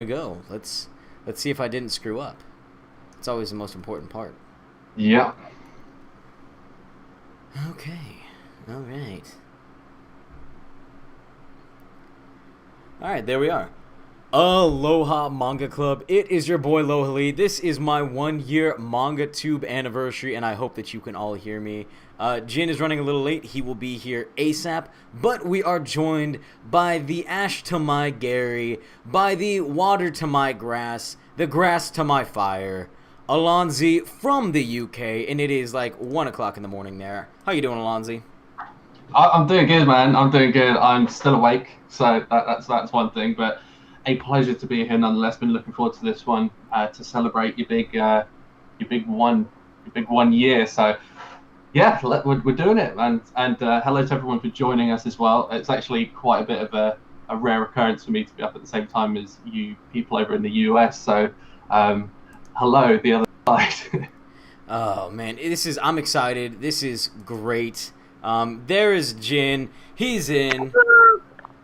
Go. Let's see if I didn't screw up. It's always the most important part. Yeah. Okay. All right. All right, there we are. Aloha Manga Club. It is your boy Lohali. This is my 1 year Manga Tube anniversary, and I hope that you can all hear me. Jin is running a little late. He will be here ASAP, but we are joined by the ash to my Gary, by the water to my grass, the grass to my fire, Allonsyyy from the UK, and it is like 1 o'clock in the morning there. How you doing, Allonsyyy? I'm doing good, man. I'm doing good. I'm still awake, so that's one thing. But a pleasure to be here nonetheless. Been looking forward to this one to celebrate your big 1 year. So yeah, we're doing it, man. And hello to everyone for joining us as well. It's actually quite a bit of a rare occurrence for me to be up at the same time as you people over in the US. So hello, the other side. Oh man, I'm excited. This is great. There is Jin. He's in.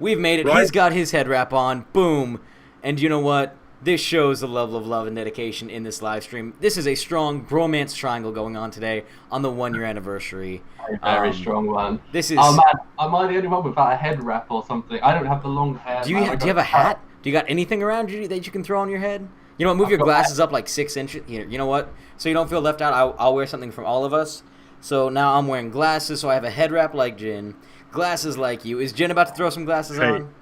We've made it. Right. He's got his head wrap on. Boom. And you know what? This shows the level of love and dedication in this live stream. This is a strong bromance triangle going on today on the 1 year anniversary. A very strong one. This is. Oh man, am I the only one without a head wrap or something? I don't have the long hair. Do you have a hat? Do you got anything around you that you can throw on your head? You know what? Move your glasses up like 6 inches. You know what? So you don't feel left out. I'll wear something from all of us. So now I'm wearing glasses, so I have a head wrap like Jin, glasses like you. Is Jin about to throw some glasses on?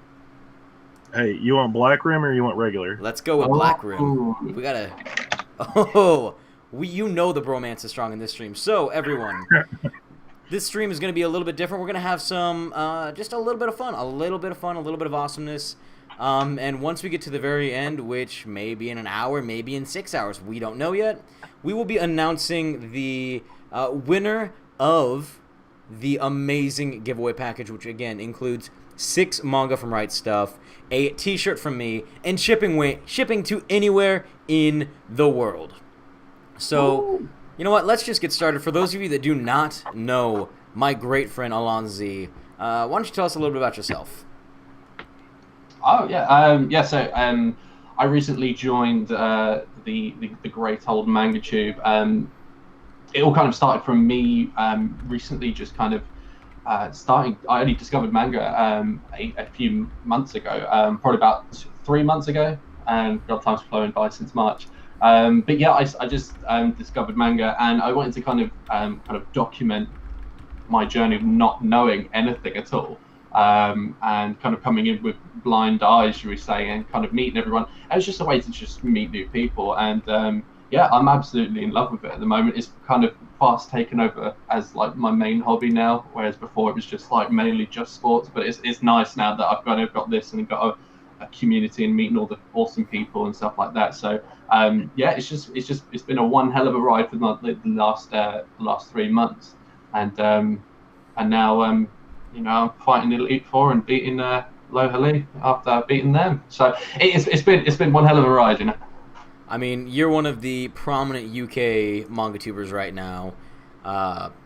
Hey, you want black rim or you want regular? Let's go with black rim. We gotta. Oh, you know the bromance is strong in this stream. So everyone, this stream is gonna be a little bit different. We're gonna have some, just a little bit of fun, a little bit of awesomeness. And once we get to the very end, which may be in an hour, maybe in 6 hours, we don't know yet, we will be announcing the winner of the amazing giveaway package, which again includes 6 manga from Right Stuff, a t-shirt from me, and shipping to anywhere in the world. So, you know what? Let's just get started. For those of you that do not know my great friend Allonsyyy, why don't you tell us a little bit about yourself? Oh yeah, So I recently joined the great old Manga Tube. It all kind of started from me recently, just kind of starting. I only discovered manga a few months ago, probably about 3 months ago, and God, time's flown by since March. But yeah, I just discovered manga, and I wanted to kind of document my journey of not knowing anything at all. And kind of coming in with blind eyes, should we say, and kind of meeting everyone. It was just a way to just meet new people, and yeah, I'm absolutely in love with it at the moment. It's kind of fast taken over as like my main hobby now, whereas before it was just like mainly just sports. But it's nice now that I've kind of got this and got a community and meeting all the awesome people and stuff like that. So yeah, it's been a one hell of a ride for the last 3 months, and now you know, I'm fighting Elite Four and beating Lohali after beating them. So it's been one hell of a ride, you know. I mean, you're one of the prominent UK manga tubers right now.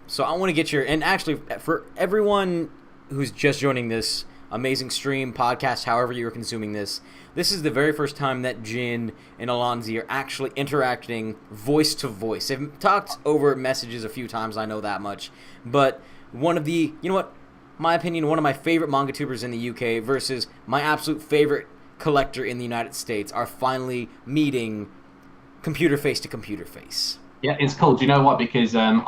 So I want to get and actually, for everyone who's just joining this amazing stream, podcast, however you're consuming this, this is the very first time that Jin and Allonsyyy are actually interacting voice to voice. They've talked over messages a few times, I know that much. But one of the, you know what, my opinion, one of my favorite manga tubers in the UK versus my absolute favorite collector in the United States are finally meeting computer face to computer face. Yeah, it's cool. Do you know what? Because I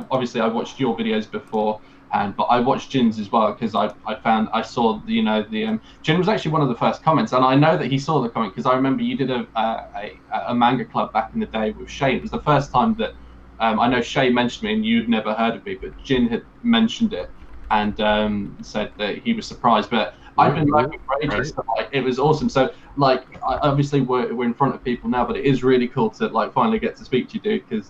obviously I watched your videos before, but I watched Jin's as well because I saw the Jin was actually one of the first comments, and I know that he saw the comment because I remember you did a manga club back in the day with Shay. It was the first time that I know Shay mentioned me and you'd never heard of me, but Jin had mentioned it and said that he was surprised. But I've been looking for ages, so, like, it was awesome. So like, obviously we're in front of people now, but it is really cool to like finally get to speak to you, dude. Because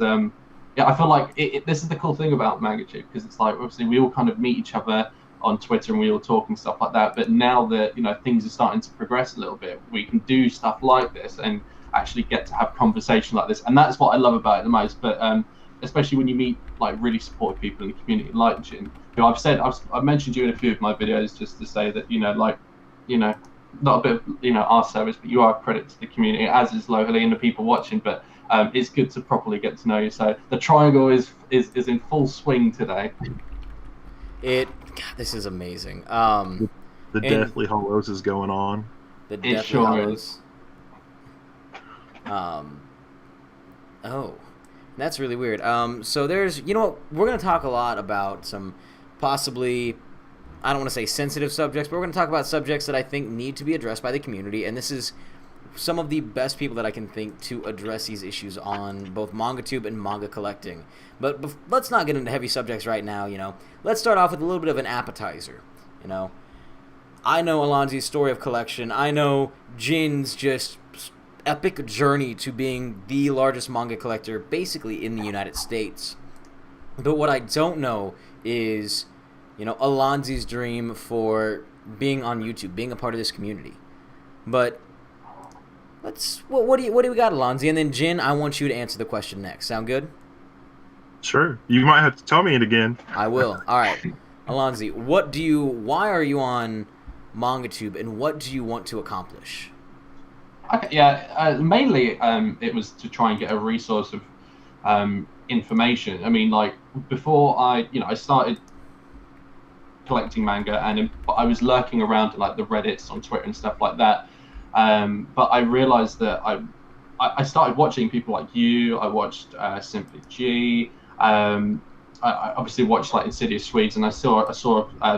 yeah, I feel like this is the cool thing about MangaTube, because it's like obviously we all kind of meet each other on Twitter and we all talk and stuff like that. But now that things are starting to progress a little bit, we can do stuff like this and actually get to have conversation like this, and that's what I love about it the most. But especially when you meet like really supportive people in the community like Jin. I've mentioned you in a few of my videos just to say that not a bit of, our service, but you are a credit to the community, as is locally and the people watching. But it's good to properly get to know you. So the triangle is in full swing today. God, this is amazing. The Deathly Hollows is going on. The Deathly Hollows. Oh, that's really weird. So there's, we're going to talk a lot about some possibly, I don't want to say sensitive subjects, but we're going to talk about subjects that I think need to be addressed by the community, and this is some of the best people that I can think to address these issues on both MangaTube and manga collecting. But let's not get into heavy subjects right now, Let's start off with a little bit of an appetizer, I know Alonssyy's story of collection. I know Jin's just epic journey to being the largest manga collector basically in the United States. But what I don't know is, Alonssyy's dream for being on YouTube, being a part of this community. But what do we got, Allonsyyy? And then Jin, I want you to answer the question next. Sound good? Sure. You might have to tell me it again. I will. All right. Allonsyyy, why are you on MangaTube, and what do you want to accomplish? Okay, yeah, mainly it was to try and get a resource of information. I mean, like, before I started collecting manga, and I was lurking around in, like, the Reddits on Twitter and stuff like that. But I realized that I started watching people like you. I watched Simply G. I obviously watched, like, Insidious Swedes, and I saw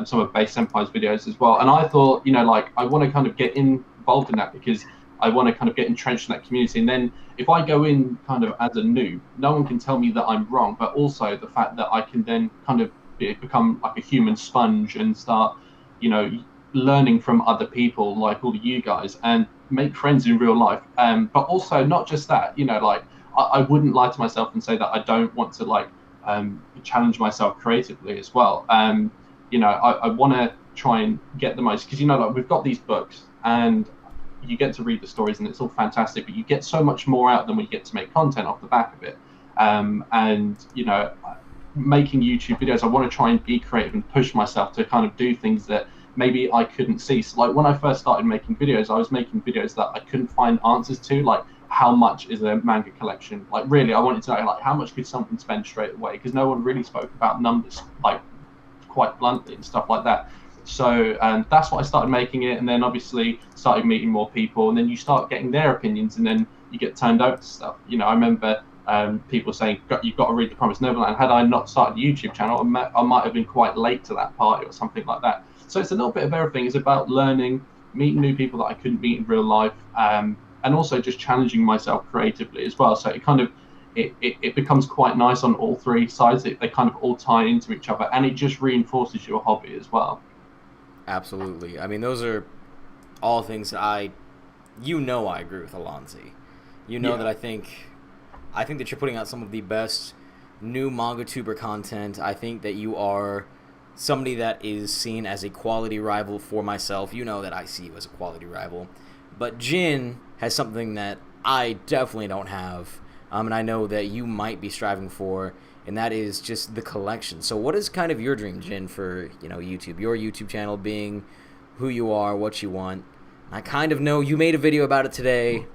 some of Base Senpai's videos as well. And I thought, like, I want to kind of get involved in that because I want to kind of get entrenched in that community. And then if I go in kind of as a noob, no one can tell me that I'm wrong. But also the fact that I can then kind of become like a human sponge and start, learning from other people like all of you guys and make friends in real life. But also not just that, like, I wouldn't lie to myself and say that I don't want to, like, challenge myself creatively as well. I want to try and get the most, because like, we've got these books and you get to read the stories and it's all fantastic, but you get so much more out than we get to make content off the back of it. Making YouTube videos, I want to try and be creative and push myself to kind of do things that maybe I couldn't see. So, like, when I first started making videos, I was making videos that I couldn't find answers to, like, how much is a manga collection? Like, really, I wanted to know, like, how much could someone spend straight away? Because no one really spoke about numbers, like, quite bluntly and stuff like that. So that's why I started making it, and then obviously started meeting more people, and then you start getting their opinions, and then you get turned over to stuff. I remember people saying, you've got to read The Promised Neverland. Had I not started a YouTube channel, I might have been quite late to that party or something like that. So it's a little bit of everything. It's about learning, meeting new people that I couldn't meet in real life, and also just challenging myself creatively as well. So it kind of it becomes quite nice on all three sides. They kind of all tie into each other, and it just reinforces your hobby as well. Absolutely. I mean, those are all things that I agree with Allonsyyy. That I think that you're putting out some of the best new MangaTuber content. I think that you are somebody that is seen as a quality rival for myself. That I see you as a quality rival. But Jin has something that I definitely don't have, and I know that you might be striving for, and that is just the collection. So what is kind of your dream, Jin, for YouTube? Your YouTube channel being who you are, what you want. I kind of know you made a video about it today,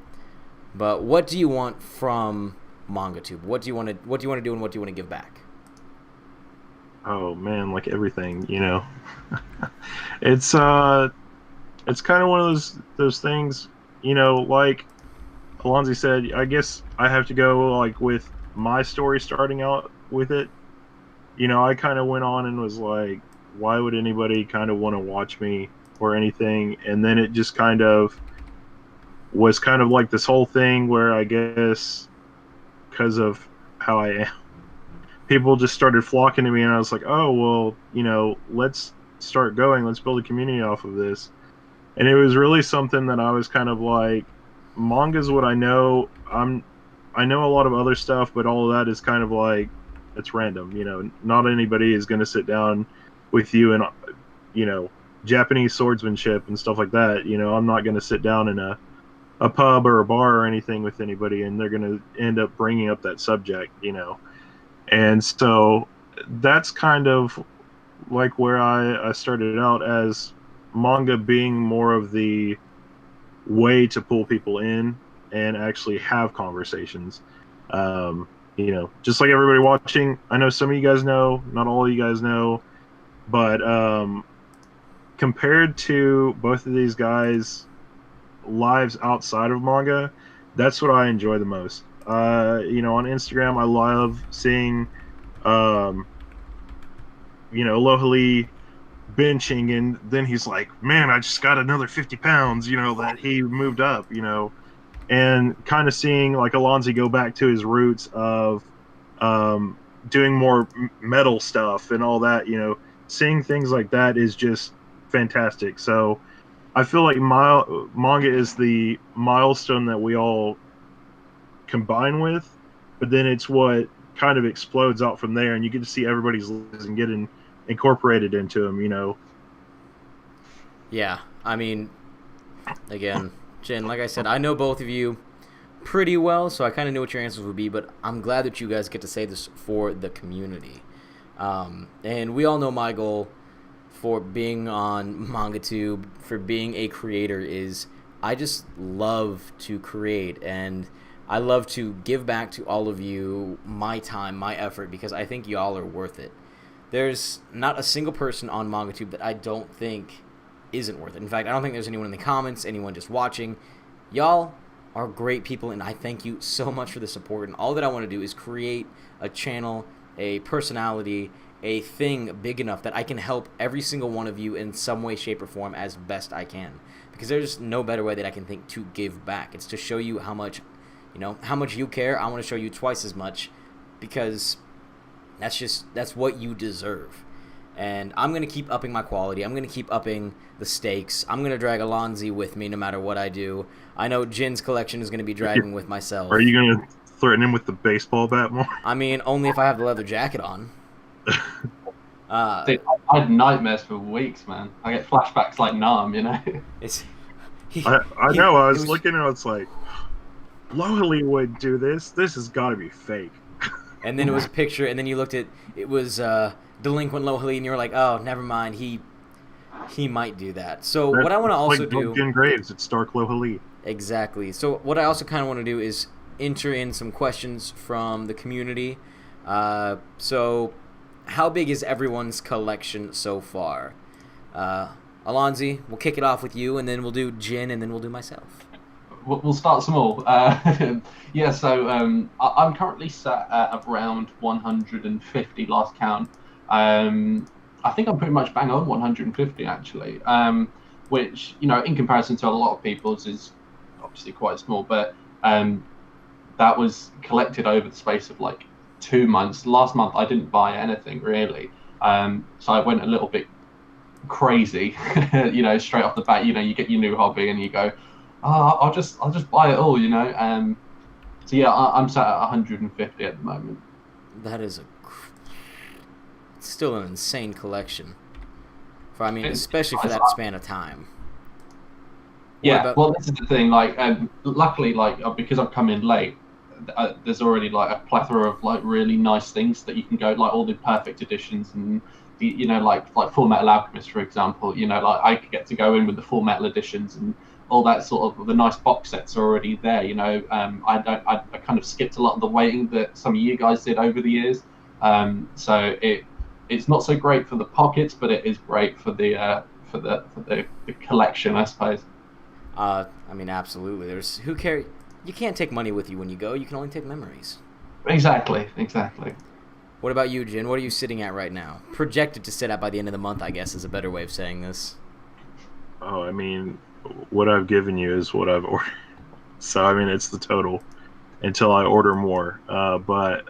but what do you want from MangaTube? What do you want to do, and what do you want to give back? Oh man, like everything, it's kind of one of those things, like Allonsyyy said. I guess I have to go, like, with my story starting out with it. I kind of went on and was like, why would anybody kind of want to watch me or anything? And then it just kind of was kind of like this whole thing where, I guess because of how I am, people just started flocking to me, and I was like, oh, well, let's start going. Let's build a community off of this. And it was really something that I was kind of like, manga's what I know. I know a lot of other stuff, but all of that is kind of like, it's random. Not anybody is going to sit down with you and, Japanese swordsmanship and stuff like that. I'm not going to sit down in a pub or a bar or anything with anybody, and they're going to end up bringing up that subject, And so that's kind of like where I started out, as manga being more of the way to pull people in and actually have conversations. Just like everybody watching, I know some of you guys know, not all of you guys know, but compared to both of these guys' lives outside of manga, that's what I enjoy the most. On Instagram, I love seeing, Lohali benching, and then he's like, man, I just got another 50 pounds, that he moved up, and kind of seeing like Allonsyyy go back to his roots of doing more metal stuff and all that, seeing things like that is just fantastic. So I feel like manga is the milestone that we all combine with, but then it's what kind of explodes out from there, and you get to see everybody's lives and getting incorporated into them. Yeah, I mean, again, Jin, like I said, I know both of you pretty well, so I kind of knew what your answers would be, but I'm glad that you guys get to say this for the community. And we all know my goal for being on MangaTube, for being a creator, is I just love to create, and I love to give back to all of you my time, my effort, because I think y'all are worth it. There's not a single person on MangaTube that I don't think isn't worth it. In fact, I don't think there's anyone in the comments, anyone just watching. Y'all are great people, and I thank you so much for the support. And all that I want to do is create a channel, a personality, a thing big enough that I can help every single one of you in some way, shape, or form as best I can. Because there's no better way that I can think to give back. It's to show you how much, how much you care. I want to show you twice as much, because that's what you deserve. And I'm going to keep upping my quality. I'm going to keep upping the stakes. I'm going to drag Allonsyyy with me no matter what I do. I know Jin's collection is going to be dragging with myself. Are you going to threaten him with the baseball bat more? I mean, only if I have the leather jacket on. Dude, I had nightmares for weeks, man. I get flashbacks like Nam, I know. I was looking and it's like, Lohali would do this. This has got to be fake. And then it was a picture, and then you looked at it was delinquent Lohali, and you were like, oh, never mind. He might do that. So what I want to also do, in Graves, it's Stark Lohali. Exactly. So what I also kind of want to do is enter in some questions from the community. So how big is everyone's collection so far? Allonsyyy, we'll kick it off with you, and then we'll do Jin, and then we'll do myself. We'll start small. Yeah, so I'm currently sat at around 150 last count. I think I'm pretty much bang on 150 actually, which, in comparison to a lot of people's is obviously quite small, but that was collected over the space of like 2 months. Last month I didn't buy anything really, so I went a little bit crazy, straight off the bat. You get your new hobby and you go, oh, I'll just buy it all, So yeah, I'm sat at 150 at the moment. That is still an insane collection. Especially for that span of time. Yeah, well, this is the thing. Like, luckily, because I've come in late, there's already like a plethora of like really nice things that you can go, like all the perfect editions and the, like Full Metal Alchemist, for example. Like I could get to go in with the Full Metal editions and all that sort of, the nice box sets are already there. I kind of skipped a lot of the waiting that some of you guys did over the years. So it's not so great for the pockets, but it is great for the collection, I suppose. Absolutely. Who cares? You can't take money with you when you go. You can only take memories. Exactly. What about you, Jin? What are you sitting at right now? Projected to sit at by the end of the month, I guess, is a better way of saying this. Oh, what I've given you is what I've ordered. So, it's the total until I order more. But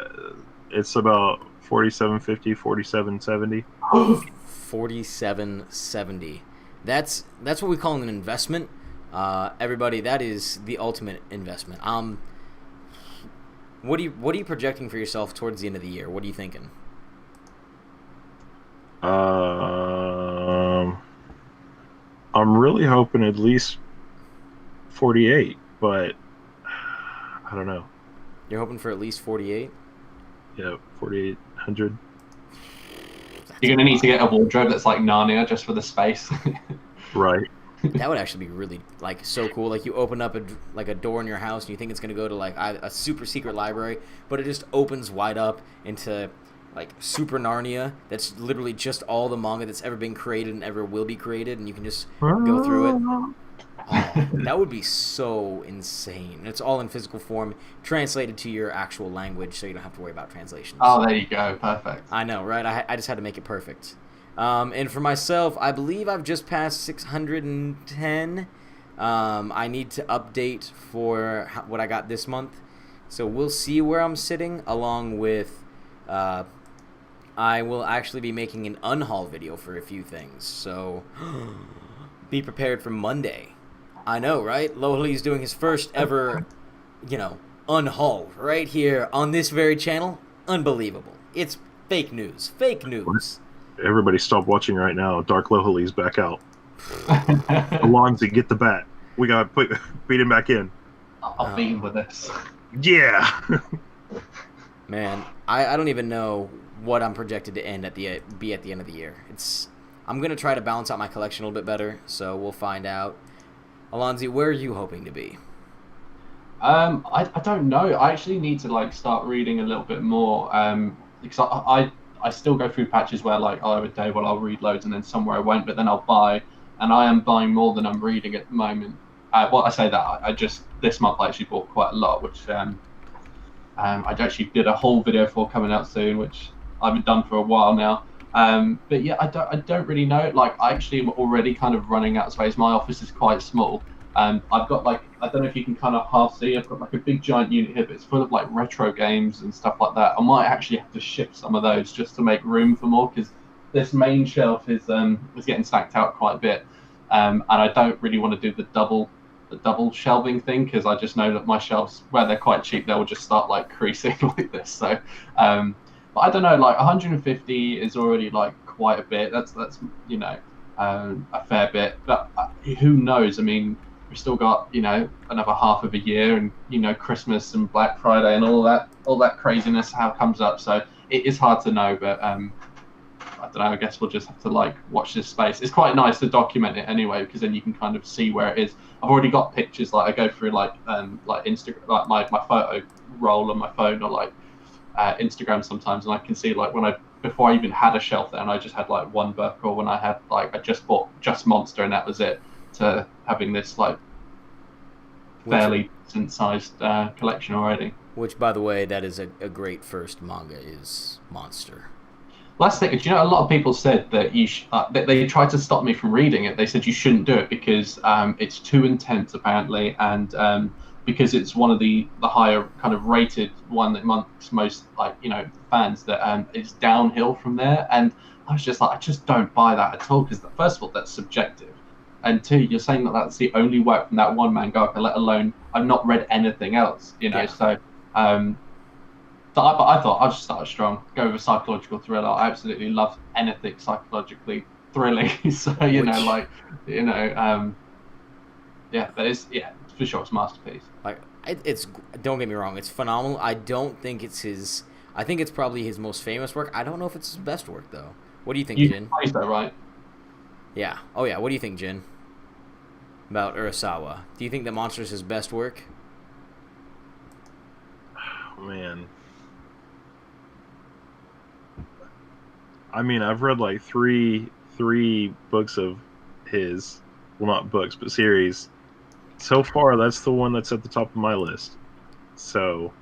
it's about $47.50, $47.70. $47.70. That's what we call an investment. Everybody, that is the ultimate investment. What are you projecting for yourself towards the end of the year? What are you thinking? I'm really hoping at least 48, but I don't know. You're hoping for at least 48? Yeah, 4,800. You're gonna need to get a wardrobe that's like Narnia just for the space. Right. That would actually be really like so cool. Like you open up a door in your house and you think it's gonna go to like a super secret library, but it just opens wide up into like Super Narnia. That's literally just all the manga that's ever been created and ever will be created, and you can just go through it. Oh, that would be so insane. And it's all in physical form, translated to your actual language, so you don't have to worry about translations. Oh, there you go. Perfect. I know, right? I just had to make it perfect. And for myself, I believe I've just passed 610. I need to update for what I got this month. So we'll see where I'm sitting, along with... I will actually be making an unhaul video for a few things. So be prepared for Monday. I know, right? Lohali's doing his first ever, unhaul right here on this very channel. Unbelievable. It's fake news. Fake news. Everybody stop watching right now. Dark Lohali's back out. Allonsyyy, get the bat. We gotta beat him back in. I'll beat him with this. Yeah. Man, I don't even know what I'm projected to be at the end of the year. I'm gonna try to balance out my collection a little bit better, so we'll find out. Allonsyyy, where are you hoping to be? I don't know. I actually need to start reading a little bit more. Because I still go through patches where I'll have a day where I'll read loads and then somewhere I won't, but then I'll buy, and I am buying more than I'm reading at the moment. Well, I say that I just this month I actually bought quite a lot, which I actually did a whole video for coming out soon, which I haven't done for a while now. But yeah, I don't really know. I actually am already kind of running out of space. My office is quite small. I've got I don't know if you can kind of half see. I've got a big giant unit here, but it's full of retro games and stuff like that. I might actually have to shift some of those just to make room for more, because this main shelf is getting stacked out quite a bit, and I don't really want to do the double shelving thing, because I just know that my shelves, where they're quite cheap, they will just start creasing like this. So, but I don't know. 150 is already quite a bit. That's a fair bit. But who knows? I mean, we've still got another half of a year, and Christmas and Black Friday and all that craziness how it comes up. So it is hard to know. But I don't know. I guess we'll just have to watch this space. It's quite nice to document it anyway, because then you can kind of see where it is. I've already got pictures. I go through Instagram, my photo roll on my phone, or Instagram sometimes, and I can see before I even had a shelf there, and I just had one book, or when I had I just bought just Monster and that was it, to having this fairly decent sized collection already. Which, by the way, that is a great first manga, is Monster. Last thing, do you know, a lot of people said that they tried to stop me from reading it. They said you shouldn't do it because it's too intense, apparently, and because it's one of the higher kind of rated one amongst most fans, that it's downhill from there. And I was just I just don't buy that at all, because first of all, that's subjective, and two, you're saying that that's the only work from that one mangaka, let alone I've not read anything else, Yeah. So but I thought I'll just start strong, go with a psychological thriller. I absolutely love anything psychologically thrilling. So yeah, but it's for sure it's a masterpiece. It's don't get me wrong, it's phenomenal. I don't think it's his. I think it's probably his most famous work. I don't know if it's his best work though. What do you think, Jin? Is that right? Yeah. Oh yeah. What do you think, Jin? About Urasawa? Do you think that Monster is his best work? Oh, man. I mean, I've read three books of his. Well, not books, but series. So far, that's the one that's at the top of my list. So,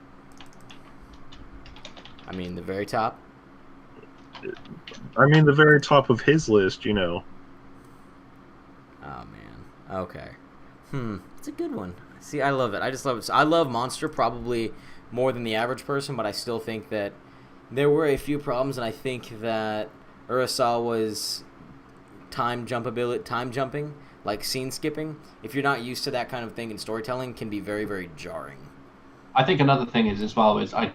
I mean, the very top? I mean, the very top of his list, Oh, man. Okay. It's a good one. See, I love it. I just love it. So I love Monster probably more than the average person, but I still think that there were a few problems, and I think that Urasawa's time jumping, scene skipping, if you're not used to that kind of thing in storytelling, can be very, very jarring. I think another thing is I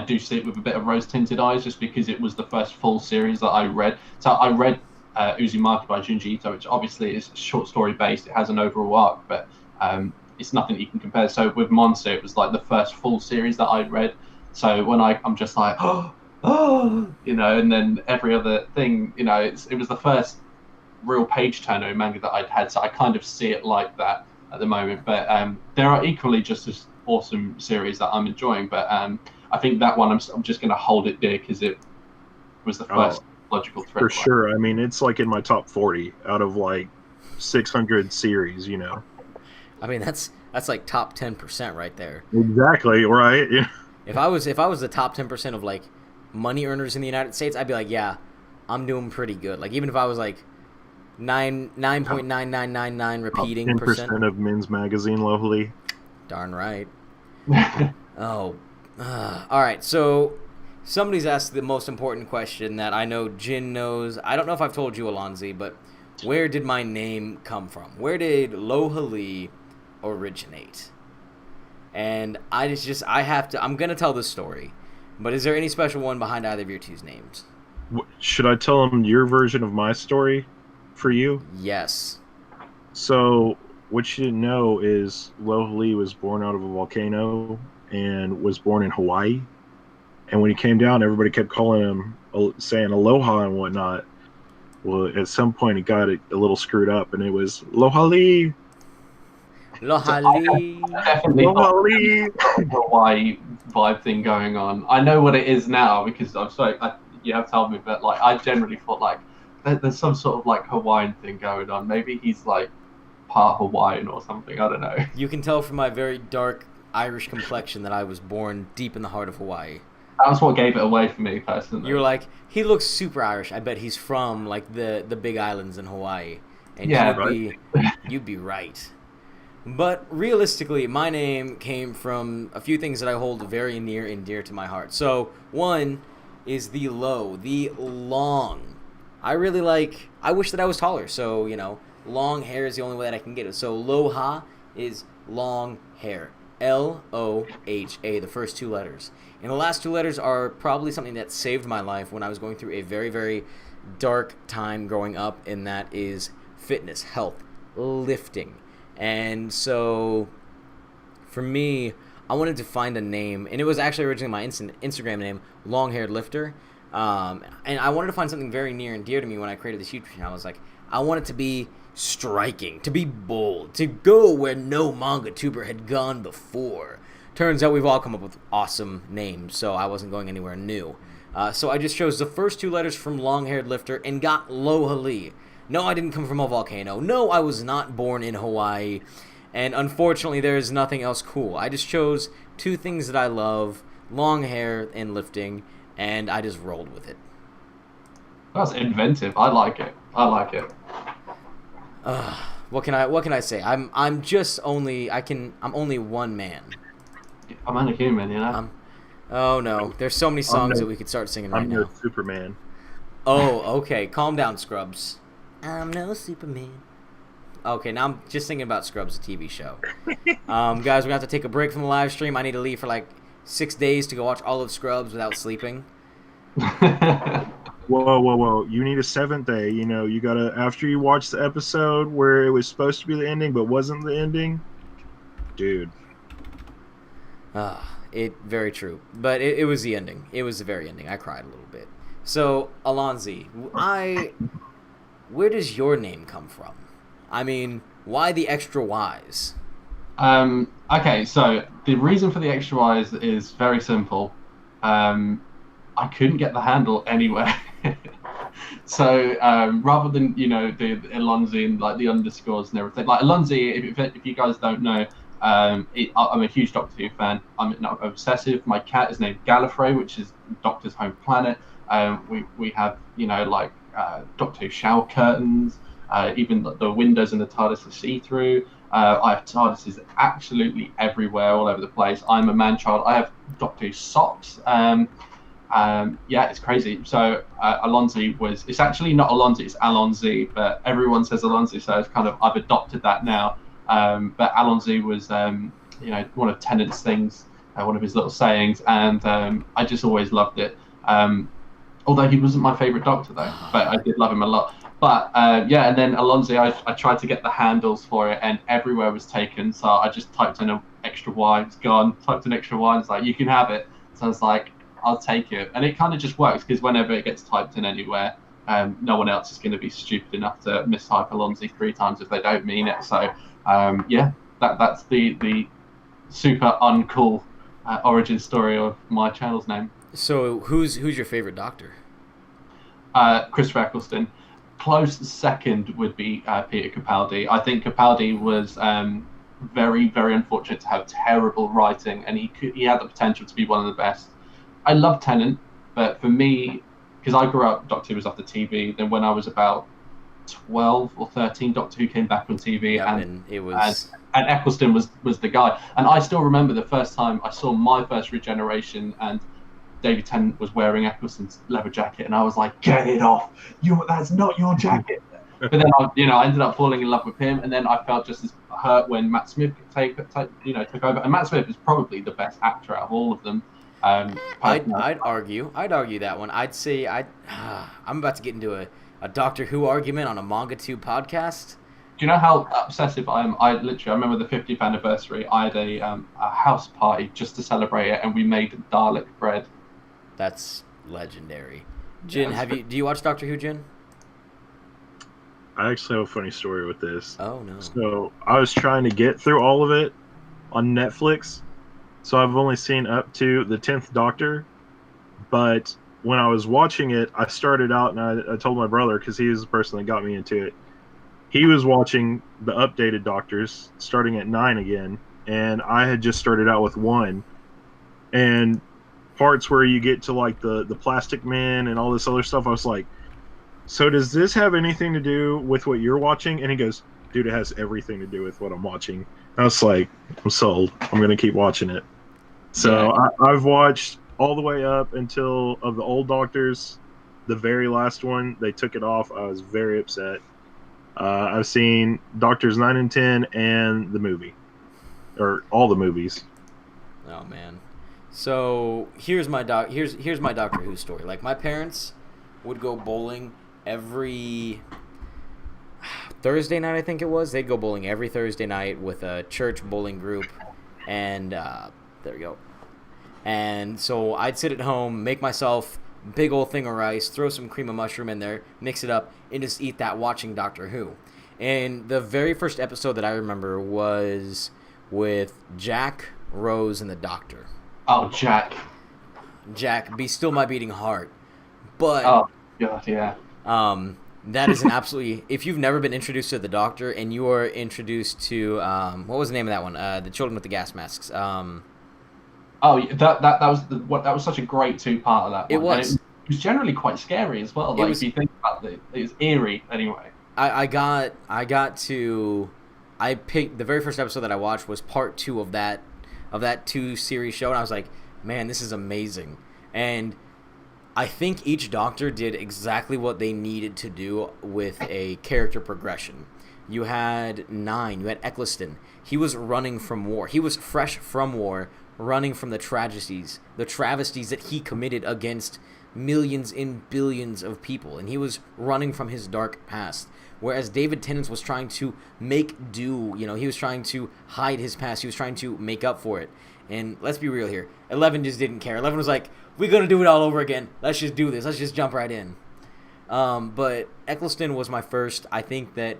do see it with a bit of rose-tinted eyes, just because it was the first full series that I read. So I read Uzumaki by Junji Ito, which obviously is short story based. It has an overall arc, but it's nothing you can compare. So with Monster, it was the first full series that I read. So when I'm just and then every other thing, it was the first real page turner manga that I'd had, so I kind of see it like that at the moment. But there are equally just as awesome series that I'm enjoying. But I think that one I'm just going to hold it dear because it was the first logical thread. For sure. I mean, it's like in my top 40 out of like 600 series, you know. I mean, that's like top 10% right there. Exactly, right? Yeah. If I was the top 10% of like money earners in the United States, I'd be like, yeah, I'm doing pretty good. Like even if I was like 9.9999 repeating 10% of Men's Magazine locally. Darn right. All right. So somebody's asked the most important question that I know Jin knows. I don't know if I've told you, Allonsyyy, but where did my name come from? Where did Lohali originate? And I'm gonna tell this story, but is there any special one behind either of your two's names? Should I tell them your version of my story for you? Yes. So what you didn't know is Lohali was born out of a volcano and was born in Hawaii. And when he came down, everybody kept calling him, saying aloha and whatnot. Well, at some point, it got a little screwed up, and it was Lohali. Lohali. Definitely Lohali. Hawaii vibe thing going on. I know what it is now because I'm sorry, you have told me, but like I generally thought like there's some sort of like Hawaiian thing going on. Maybe he's like part Hawaiian or something. I don't know. You can tell from my very dark Irish complexion that I was born deep in the heart of Hawaii. That was what gave it away for me personally. You were like, he looks super Irish. I bet he's from like the big islands in Hawaii, and yeah, you'd be right. But realistically, my name came from a few things that I hold very near and dear to my heart. So one is the long. I wish that I was taller. So, you know, long hair is the only way that I can get it. So Loha is long hair. L-O-H-A, the first two letters. And the last two letters are probably something that saved my life when I was going through a very, very dark time growing up, and that is fitness, health, lifting. And so for me, I wanted to find a name, and it was actually originally my Instagram name, Long Haired Lifter. And I wanted to find something very near and dear to me when I created this YouTube channel. I was like, I want it to be striking, to be bold, to go where no manga tuber had gone before. Turns out we've all come up with awesome names, so I wasn't going anywhere new. So I just chose the first two letters from Long Haired Lifter and got Lohali. No, I didn't come from a volcano. No, I was not born in Hawaii. And unfortunately, there is nothing else cool. I just chose two things that I love, long hair and lifting, and I just rolled with it. That's inventive. I like it. What can I say? I'm only one man. I'm only human, you know? Oh no, there's so many songs that we could start singing right now. I'm no Superman. Oh, okay. Calm down, Scrubs. I'm no Superman. Okay, now I'm just thinking about Scrubs, the TV show. Guys, we're gonna have to take a break from the live stream. I need to leave for like 6 days to go watch all of Scrubs without sleeping. Whoa. You need a 7th day. You know, you gotta, after you watch the episode where it was supposed to be the ending but wasn't the ending, dude. Very true. But it was the ending. It was the very ending. I cried a little bit. So, Allonsyyy, where does your name come from? I mean, why the extra Y's? Okay, so the reason for the extra Y's is very simple. I couldn't get the handle anywhere. So rather than, you know, the Allonsyyy and like the underscores and everything, like Allonsyyy, if you guys don't know, I'm a huge Doctor Who fan. I'm obsessive. My cat is named Gallifrey, which is Doctor's home planet. We have, you know, like Doctor Who shower curtains. Even the windows in the TARDIS are see-through. I have TARDISes absolutely everywhere, all over the place. I'm a man-child. I have Doctor Who socks. Yeah, it's crazy. So Allonsyyy it's actually not Allonsyyy, it's Allonsyyy, but everyone says Allonsyyy, so it's kind of, I've adopted that now. But Allonsyyy was, you know, one of Tennant's things, one of his little sayings, and I just always loved it. Although he wasn't my favorite Doctor though, but I did love him a lot. But yeah, and then Allonsyyy, I tried to get the handles for it, and everywhere was taken. So I just typed in an extra Y, it's gone. Typed in extra Y, and it's like, you can have it. So I was like, I'll take it, and it kind of just works because whenever it gets typed in anywhere, no one else is going to be stupid enough to mistype Allonsyyy 3 times if they don't mean it. So yeah, that's the super uncool origin story of my channel's name. So who's your favorite Doctor? Christopher Eccleston. Close second would be Peter Capaldi. I think Capaldi was very, very unfortunate to have terrible writing, and he had the potential to be one of the best. I love Tennant, but for me, because I grew up, Doctor Who was off the TV. Then when I was about 12 or 13, Doctor Who came back on TV, and it was and Eccleston was the guy. And I still remember the first time I saw my first Regeneration, and David Tennant was wearing Eccleston's leather jacket, and I was like, "Get it off! That's not your jacket." But then I ended up falling in love with him, and then I felt just as hurt when Matt Smith took over. And Matt Smith is probably the best actor out of all of them. I'd argue that one. I'd say I'm about to get into a Doctor Who argument on a Manga 2 podcast. Do you know how obsessive I am? I remember the 50th anniversary. I had a house party just to celebrate it, and we made Dalek bread. That's legendary. Jin, do you watch Doctor Who, Jin? I actually have a funny story with this. Oh no. So I was trying to get through all of it on Netflix. So I've only seen up to the 10th Doctor, but when I was watching it, I started out and I told my brother, because he was the person that got me into it. He was watching the updated Doctors, starting at 9 again, and I had just started out with 1. And parts where you get to like the Plastic Man and all this other stuff, I was like, so does this have anything to do with what you're watching? And he goes, dude, it has everything to do with what I'm watching. I was like, I'm sold. I'm going to keep watching it. So yeah. I've watched all the way up until of the old Doctors, the very last one. They took it off. I was very upset. I've seen Doctors 9 and 10 and the movie, or all the movies. Oh man. So here's my here's my Doctor Who story. Like, my parents would go bowling every Thursday night, I think it was. They'd go bowling every Thursday night with a church bowling group, and there we go. And so I'd sit at home, make myself a big old thing of rice, throw some cream of mushroom in there, mix it up, and just eat that watching Doctor Who. And the very first episode that I remember was with Jack, Rose, and the Doctor. Oh, Jack, be still my beating heart. But oh god, yeah. That is an absolutely. If you've never been introduced to the Doctor and you are introduced to what was the name of that one? The Children with the Gas Masks. Oh, that was such a great 2-part of that one. It was. And it was generally quite scary as well. Like, if you think about it, it was eerie anyway. I picked the very first episode that I watched was part 2 of that 2-series show, and I was like, man, this is amazing. And I think each Doctor did exactly what they needed to do with a character progression. You had 9, you had Eccleston. He was running from war. He was fresh from war, running from the travesties that he committed against millions and billions of people. And he was running from his dark past. Whereas David Tennant was trying to make do, he was trying to hide his past. He was trying to make up for it. And let's be real here. 11 just didn't care. 11 was like, we're going to do it all over again. Let's just do this. Let's just jump right in. But Eccleston was my first. I think that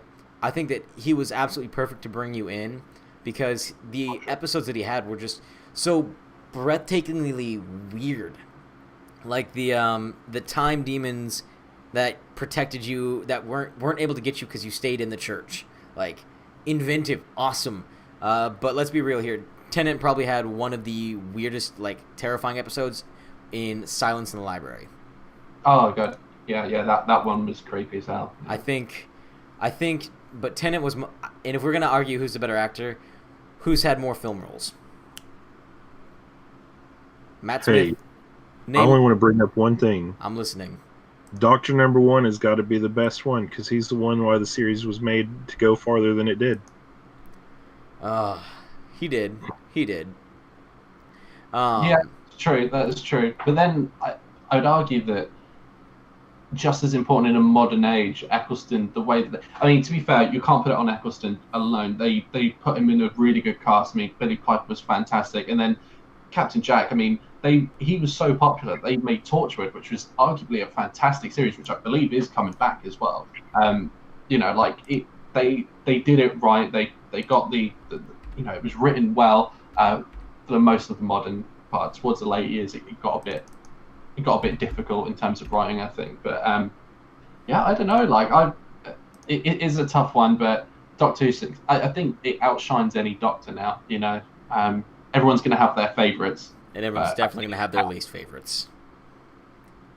he was absolutely perfect to bring you in, because the episodes that he had were just so breathtakingly weird. Like the time demons that protected you, that weren't able to get you because you stayed in the church. Like, inventive, awesome. But let's be real here. Tennant probably had one of the weirdest, like, terrifying episodes in Silence in the Library. Oh god, yeah, that one was creepy as hell. I think, but Tennant was, and if we're gonna argue who's the better actor, who's had more film roles? Matt Smith. I only want to bring up one thing. I'm listening. Doctor number 1 has got to be the best one, because he's the one why the series was made to go farther than it did. He did. Yeah, it's true. That is true. But then I would argue that just as important in a modern age, Eccleston, the way that to be fair, you can't put it on Eccleston alone. They put him in a really good cast. Billy Piper was fantastic, and then Captain Jack. he was so popular they made Torchwood, which was arguably a fantastic series, which I believe is coming back as well. You know, like they did it right. They got the you know, it was written well for the most of the modern part. Towards the late years, it got a bit difficult in terms of writing, I think. But yeah, I don't know. Like it is a tough one, but Doctor Who, I think it outshines any Doctor now. You know, everyone's going to have their favourites. And everyone's definitely going to have their least favorites.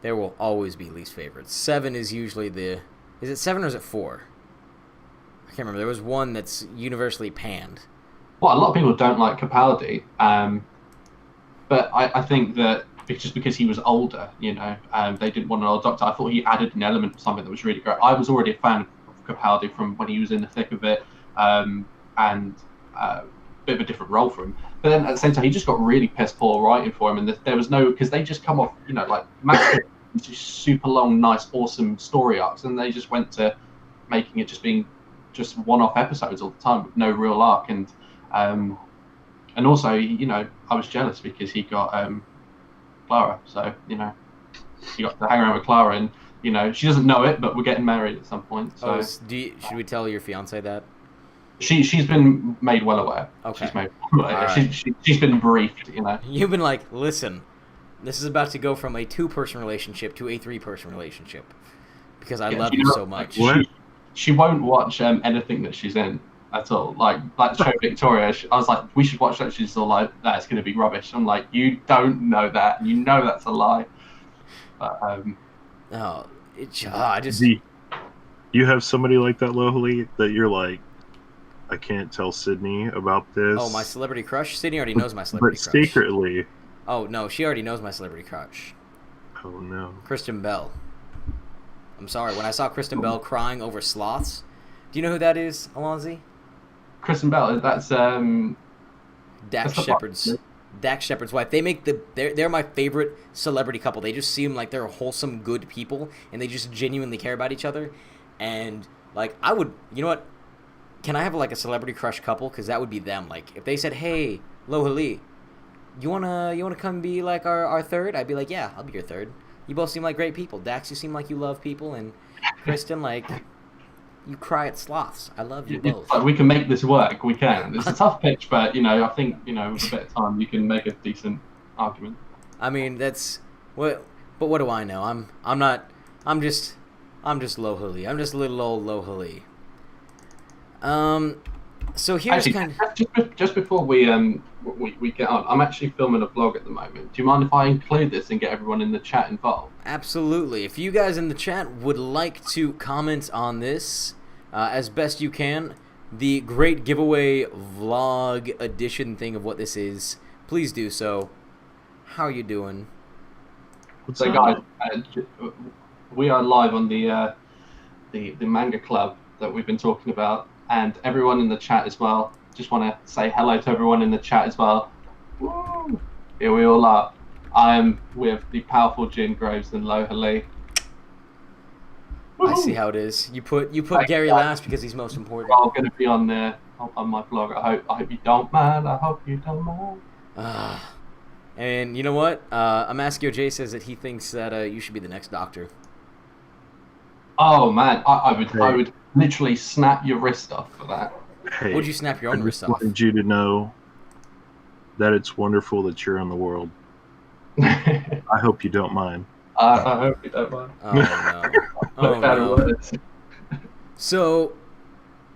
There will always be least favorites. 7 is usually the... Is it 7 or is it 4? I can't remember. There was one that's universally panned. Well, a lot of people don't like Capaldi, but I think that it's just because he was older, you know, they didn't want an old Doctor. I thought he added an element of something that was really great. I was already a fan of Capaldi from when he was in the thick of it, and a bit of a different role for him. But then at the same time, he just got really piss poor writing for him, and there was no, because they just come off, you know, like Max just super long, nice, awesome story arcs, and they just went to making it just being just one-off episodes all the time with no real arc. And also, you know, I was jealous because he got Clara, so you know, he got to hang around with Clara, and you know, she doesn't know it, but we're getting married at some point. So should we tell your fiance that? She's been made well aware. Okay. She's made well aware. Right. She's been briefed, you know. You've been like, listen, this is about to go from a 2-person relationship to a 3-person relationship because I love you so much. She won't watch anything that she's in at all. Like that show Victoria, I was like, we should watch that. She's all like, that's going to be rubbish. I'm like, you don't know that. You know that's a lie. But, I just... You have somebody like that, Lohali, that you're like, I can't tell Sydney about this. Oh, my celebrity crush? Sydney already knows my celebrity crush. But secretly. Oh, no, she already knows my celebrity crush. Oh, no. Kristen Bell. I'm sorry, when I saw Kristen Bell crying over sloths, do you know who that is, Allonsyyy? Kristen Bell, that's Dax Shepard's wife. They make they're my favorite celebrity couple. They just seem like they're wholesome, good people, and they just genuinely care about each other. And like, I would, you know what? Can I have like a celebrity crush couple? Because that would be them. Like, if they said, "Hey, Lohali, you wanna come be like our third?" I'd be like, "Yeah, I'll be your third." You both seem like great people. Dax, you seem like you love people, and Kristen, like, you cry at sloths. I love you both. Like, we can make this work. We can. It's a tough pitch, but you know, I think, you know, with a bit of time, you can make a decent argument. I mean, that's what. But what do I know? I'm just Lohali. I'm just little old Lohali. So here's actually, just before we get on, I'm actually filming a vlog at the moment. Do you mind if I include this and get everyone in the chat involved? Absolutely. If you guys in the chat would like to comment on this as best you can, the great giveaway vlog edition thing of what this is, please do so. How are you doing? So guys, we are live on the Manga Club that we've been talking about, and everyone in the chat as well. Just want to say hello to everyone in the chat as well. Woo! Here we all are. I am with the powerful Jin Groves and Lohali. I see how it is. You put Gary last because he's most important. I'm going to be on my vlog. I hope you don't mind. I hope you don't mind. And you know what? Amaskio J says that he thinks that you should be the next Doctor. Oh man, I would literally snap your wrist off for that. Hey, would you snap your own wrist off? I wanted you to know that it's wonderful that you're in the world. I hope you don't mind. I hope you don't mind. Oh no. Oh no. So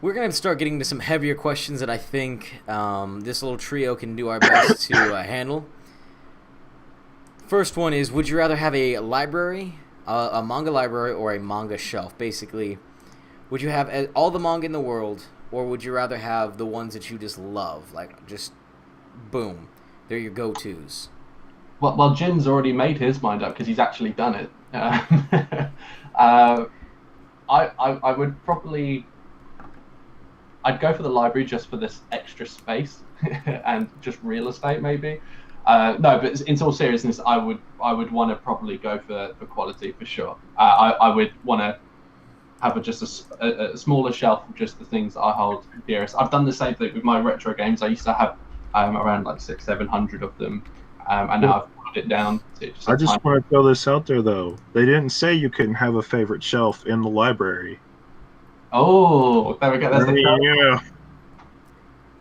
we're going to start getting into some heavier questions that I think this little trio can do our best to handle. First one is, would you rather have a library, a manga library, or a manga shelf? Basically, would you have all the manga in the world, or would you rather have the ones that you just love? Like, just, boom, they're your go-tos. Well, Jin's already made his mind up because he's actually done it. I would probably... I'd go for the library just for this extra space and just real estate, maybe. No, but in all seriousness, I would want to probably go for quality for sure. I would want to have just a smaller shelf of just the things that I hold dearest. I've done the same thing with my retro games. I used to have around like 600-700 of them, and now I've it down to just I just want to throw this out there, though. They didn't say you couldn't have a favorite shelf in the library. Oh, there we go. That's Yeah.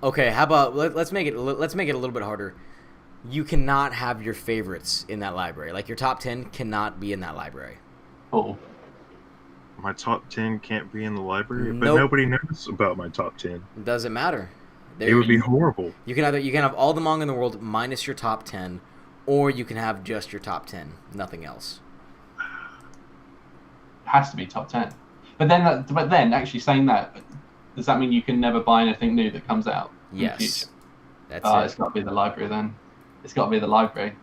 Okay, how about let's make it a little bit harder. You cannot have your favorites in that library. Like your top 10 cannot be in that library. Oh. My top 10 can't be in the library, but Nope. nobody knows about my top 10. It doesn't matter. It would be horrible. You can have all the manga in the world minus your top 10, or you can have just your top 10, nothing else. It has to be top 10. But then actually saying that, does that mean you can never buy anything new that comes out? Yes. In the future? That's it. It's got to be the library then. It's got to be the library.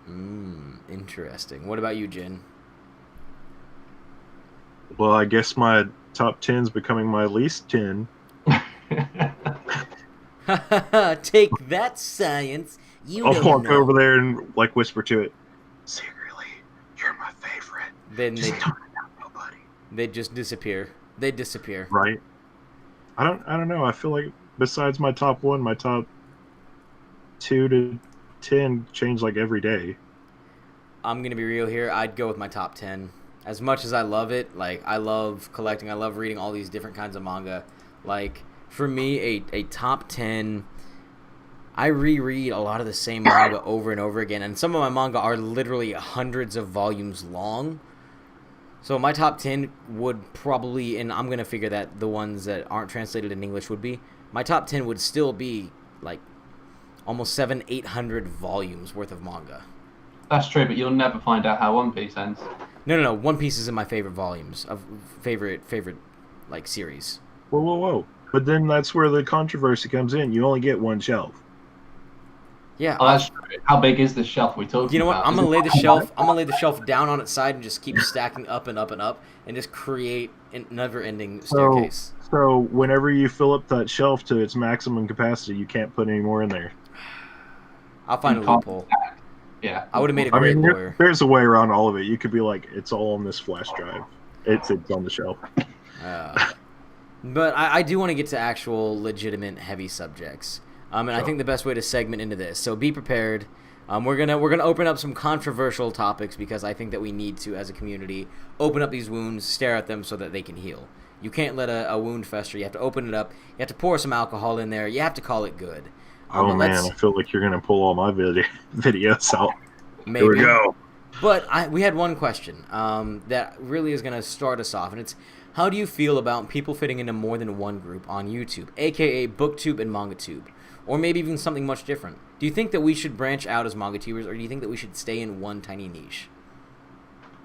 Interesting. What about you, Jin? Well, I guess my top 10's becoming my least 10. Take that, science. I'll walk over there and like whisper to it, secretly, you're my favorite. Then just don't tell nobody. They'd just disappear. They'd disappear. Right. I don't know. I feel like besides my top 1, my top 2 to 10 change like every day. I'm gonna be real here. I'd go with my top 10. As much as I love it, like I love collecting, I love reading all these different kinds of manga. Like for me, a top 10. I reread a lot of the same manga over and over again, and some of my manga are literally hundreds of volumes long. So my top 10 would probably, and I'm gonna figure that the ones that aren't translated in English would be, my top 10 would still be like almost 700-800 volumes worth of manga. That's true, but you'll never find out how One Piece ends. No. One Piece is in my favorite volumes of favorite like series. Whoa. But then that's where the controversy comes in. You only get one shelf. Yeah. Oh, that's true. How big is this shelf we talking about? You know what? I'm gonna lay the shelf down on its side and just keep stacking up and up and up, and just create a never-ending staircase. So whenever you fill up that shelf to its maximum capacity, you can't put any more in there. I'll find a loophole. Yeah. I would have made a great lawyer. There's a way around all of it. You could be like, it's all on this flash drive. It's on the shelf. But I do want to get to actual legitimate heavy subjects. And I think the best way to segment into this. So be prepared. We're gonna open up some controversial topics because I think that we need to, as a community, open up these wounds, stare at them so that they can heal. You can't let a wound fester. You have to open it up. You have to pour some alcohol in there. You have to call it good. Oh man, I feel like you're gonna pull all my videos out. Maybe. Here we go. But we had one question that really is gonna start us off, and it's, how do you feel about people fitting into more than one group on YouTube, aka BookTube and MangaTube? Or maybe even something much different. Do you think that we should branch out as manga tubers, or do you think that we should stay in one tiny niche?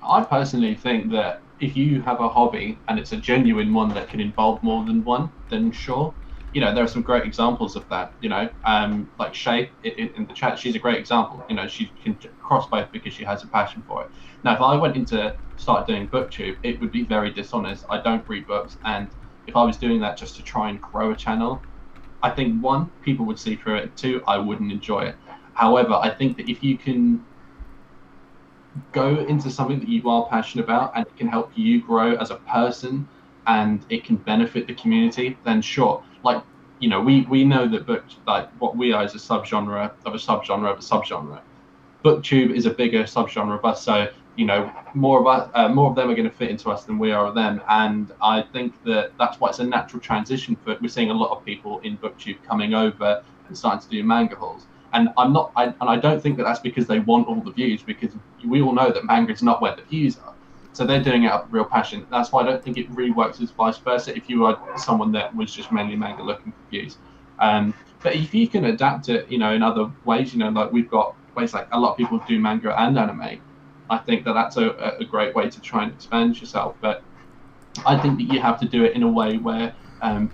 I personally think that if you have a hobby and it's a genuine one that can involve more than one, then sure. You know, there are some great examples of that, you know, like Shay in the chat, she's a great example. You know, she can cross both because she has a passion for it. Now, if I went into start doing BookTube, it would be very dishonest. I don't read books, and if I was doing that just to try and grow a channel, I think, one, people would see through it. Two, I wouldn't enjoy it. However, I think that if you can go into something that you are passionate about and it can help you grow as a person and it can benefit the community, then sure. Like, you know, we know that books, like what we are is a subgenre of a subgenre of a subgenre. BookTube is a bigger subgenre of us, so you know, more of them are going to fit into us than we are of them, and I think that that's why it's a natural transition for it. We're seeing a lot of people in BookTube coming over and starting to do manga hauls, and I don't think that that's because they want all the views, because we all know that manga is not where the views are, so they're doing it out of real passion. That's why I don't think it really works as vice versa. If you are someone that was just mainly manga looking for views, but if you can adapt it, you know, in other ways, you know, like we've got ways like a lot of people do manga and anime. I think that that's a great way to try and expand yourself. But I think that you have to do it in a way where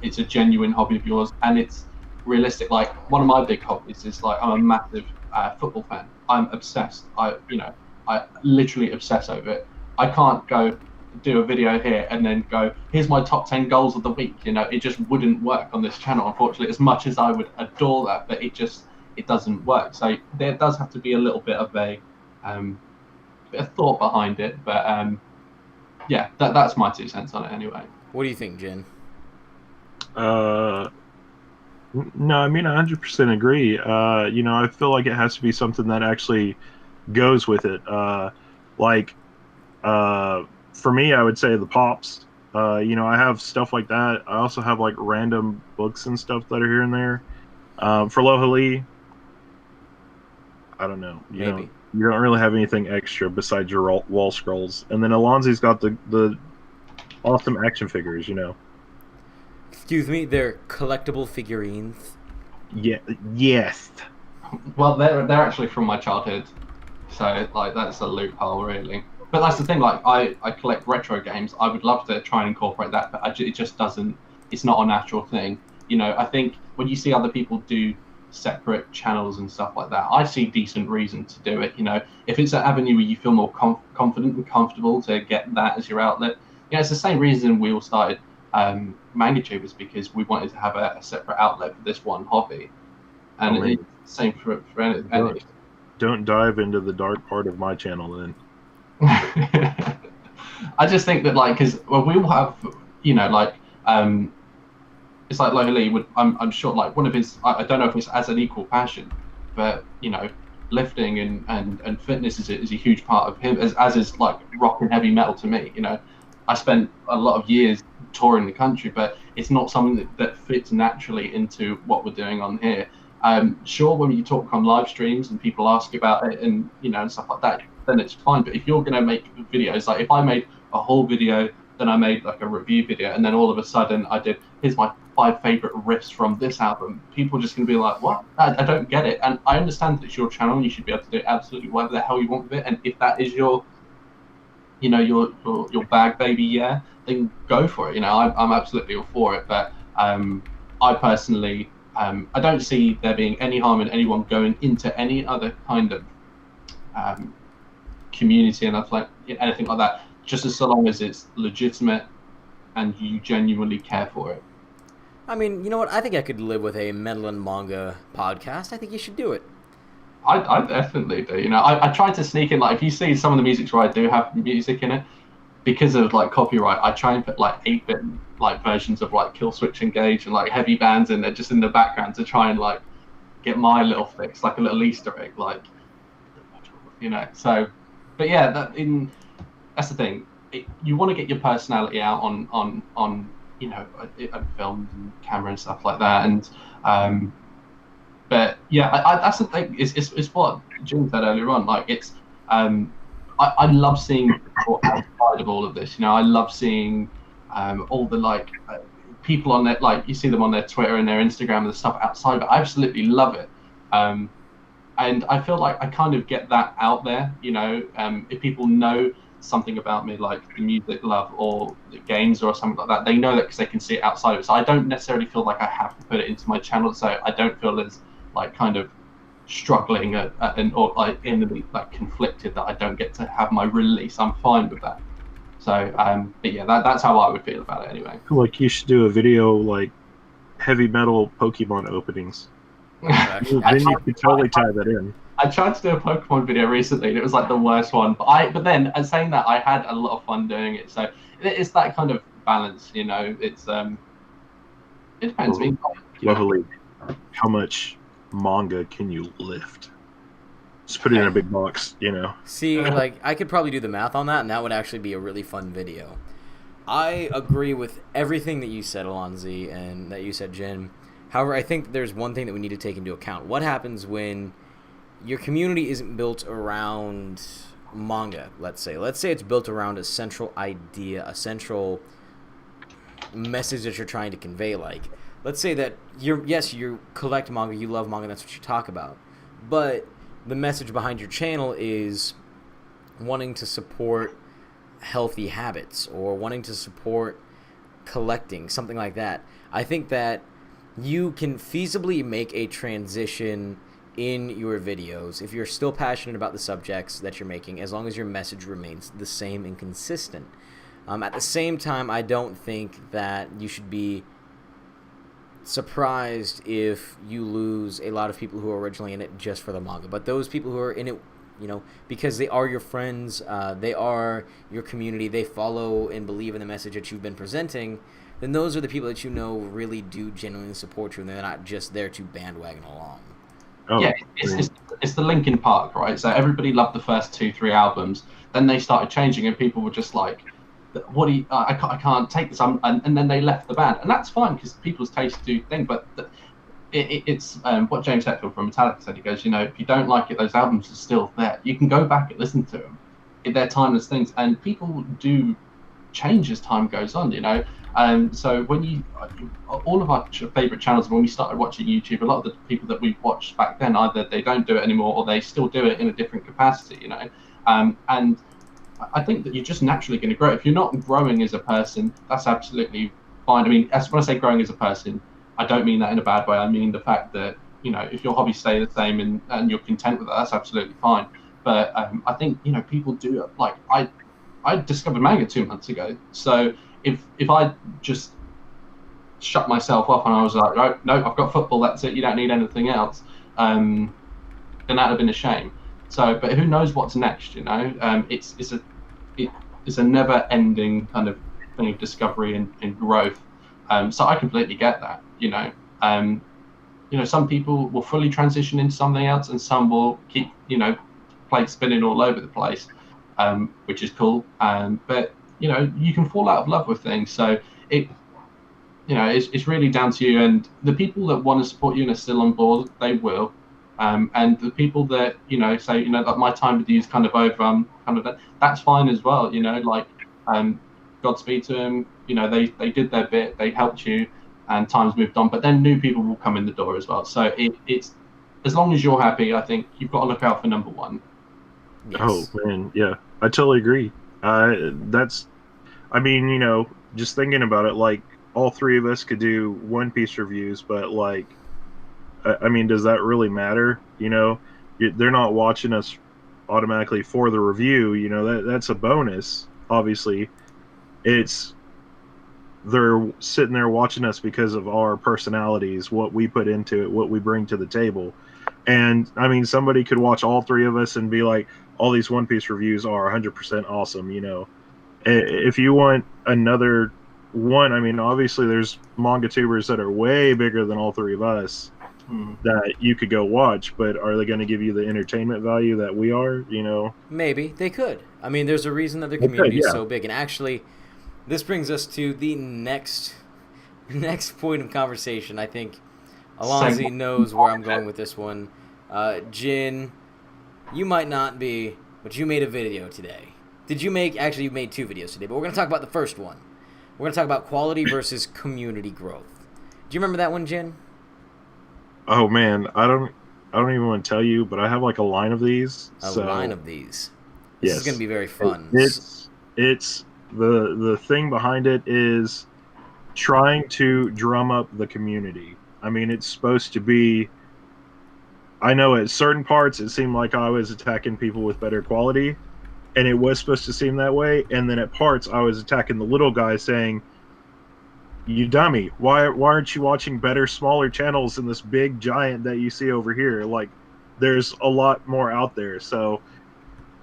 it's a genuine hobby of yours and it's realistic. Like one of my big hobbies is like I'm a massive football fan. I'm obsessed. I literally obsess over it. I can't go do a video here and then go, here's my top 10 goals of the week. You know, it just wouldn't work on this channel, unfortunately, as much as I would adore that, but it doesn't work. So there does have to be a little bit of a thought behind it, but yeah, that's my 2 cents on it anyway. What do you think, Jin? No, I mean, I 100% agree. You know, I feel like it has to be something that actually goes with it. Like for me, I would say the pops. I have stuff like that. I also have like random books and stuff that are here and there. For Lohali, I don't know. Maybe. You don't really have anything extra besides your wall scrolls. And then Allonsyy's got the awesome action figures. Excuse me, they're collectible figurines. Yeah. Yes. Well, they're actually from my childhood, so like that's a loophole, really. But that's the thing. Like I collect retro games. I would love to try and incorporate that, but it just doesn't. It's not a natural thing. I think when you see other people do separate channels and stuff like that, I see decent reason to do it. If it's an avenue where you feel more confident and comfortable to get that as your outlet, it's the same reason we all started Manga Tubers, because we wanted to have a separate outlet for this one hobby, and it's the same for any. Don't dive into the dark part of my channel then. I just think that because we all have it's like Lohali would. I'm sure one of his. I don't know if it's as an equal passion, but lifting and fitness is a huge part of him, as is like rock and heavy metal to me. I spent a lot of years touring the country, but it's not something that fits naturally into what we're doing on here. Sure, when you talk on live streams and people ask about it and and stuff like that, then it's fine. But if you're going to make videos, like if I made a whole video, then I made like a review video, and then all of a sudden I did, here's my 5 favorite riffs from this album, people are just going to be like, what? I don't get it. And I understand that it's your channel and you should be able to do absolutely whatever the hell you want with it. And if that is your bag, baby, then go for it. I'm absolutely all for it. But I personally, I don't see there being any harm in anyone going into any other kind of community and anything like that, just as so long as it's legitimate and you genuinely care for it. I mean, you know what? I think I could live with a metal and manga podcast. I think you should do it. I definitely do. I try to sneak in, if you see some of the music where I do have music in it, because of copyright, I try and put 8-bit versions of Kill Switch Engage and heavy bands in there just in the background to try and get my little fix, a little Easter egg, So, but yeah, that's the thing. You want to get your personality out on films and camera and stuff like that, and but yeah, that's the thing. It's what Jim said earlier on. I love seeing people outside of all of this. I love seeing all the people on their you see them on their Twitter and their Instagram and the stuff outside. But I absolutely love it, and I feel like I kind of get that out there. If people know something about me, like the music love or the games or something like that, they know that because they can see it outside of it. So I don't necessarily feel like I have to put it into my channel. So I don't feel as kind of struggling or conflicted that I don't get to have my release. I'm fine with that. So but yeah, that's how I would feel about it anyway. You should do a video heavy metal Pokemon openings. Then you could totally tie that in. I tried to do a Pokemon video recently, and it was the worst one. But then, as saying that, I had a lot of fun doing it. So it's that kind of balance, It's it depends. Lovely. How much manga can you lift? Just put it in a big box, See, I could probably do the math on that, and that would actually be a really fun video. I agree with everything that you said, Allonsyyy, and that you said, Jin. However, I think there's one thing that we need to take into account. What happens when your community isn't built around manga, let's say. Let's say it's built around a central idea, a central message that you're trying to convey. Let's say that you collect manga, you love manga, that's what you talk about. But the message behind your channel is wanting to support healthy habits or wanting to support collecting, something like that. I think that you can feasibly make a transition in your videos if you're still passionate about the subjects that you're making, as long as your message remains the same and consistent. At the same time, I don't think that you should be surprised if you lose a lot of people who are originally in it just for the manga. But those people who are in it, because they are your friends, they are your community, they follow and believe in the message that you've been presenting, then those are the people that really do genuinely support you, and they're not just there to bandwagon along. Oh, yeah, it's the Linkin Park, right? So everybody loved the first 2-3 albums. Then they started changing, and people were just like, "What do you? I can't take this." And then they left the band, and that's fine because people's tastes do things. But it's what James Hetfield from Metallica said. He goes, if you don't like it, those albums are still there. You can go back and listen to them. They're timeless things, and people do change as time goes on. So when all of our favorite channels, when we started watching YouTube, a lot of the people that we watched back then, either they don't do it anymore or they still do it in a different capacity. And I think that you're just naturally going to grow. If you're not growing as a person, that's absolutely fine. I mean, when I say growing as a person, I don't mean that in a bad way. I mean the fact that, if your hobbies stay the same and you're content with that, that's absolutely fine. But I think, people do, like, I discovered manga 2 months ago. So if I just shut myself off and I was like, right, no, I've got football, that's it, you don't need anything else, then that'd have been a shame. So, but who knows what's next, it's a never-ending kind of thing of discovery and growth. So I completely get that, some people will fully transition into something else, and some will keep, plates spinning all over the place, which is cool. But you can fall out of love with things. So it's really down to you. And the people that want to support you and are still on board, they will. And the people that say that my time with you is kind of over, that's fine as well. Godspeed to them. They did their bit, they helped you, and time's moved on. But then new people will come in the door as well. So it's as long as you're happy, I think you've got to look out for number one. Yes. Oh man, yeah, I totally agree. Just thinking about it, like all three of us could do One Piece reviews, but like, does that really matter? They're not watching us automatically for the review. That's a bonus. Obviously, they're sitting there watching us because of our personalities, what we put into it, what we bring to the table. And somebody could watch all three of us and be like, all these One Piece reviews are 100% awesome. If you want another one, obviously there's manga tubers that are way bigger than all three of us that you could go watch, but are they going to give you the entertainment value that we are? Maybe they could. There's a reason that their community is so big. And actually, this brings us to the next point of conversation. I think Allonsyyy knows where I'm going with this one. Jin, you might not be, but you made a video today. You made 2 videos today, but we're going to talk about the first one. We're going to talk about quality versus community growth. Do you remember that one, Jin? Oh man, I don't even want to tell you, but I have like a line of these. Line of these. This is going to be very fun. It's the thing behind it is trying to drum up the community. It's supposed to be, I know at certain parts it seemed like I was attacking people with better quality, and it was supposed to seem that way, and then at parts I was attacking the little guy saying, you dummy, why aren't you watching better, smaller channels than this big giant that you see over here? Like, there's a lot more out there. So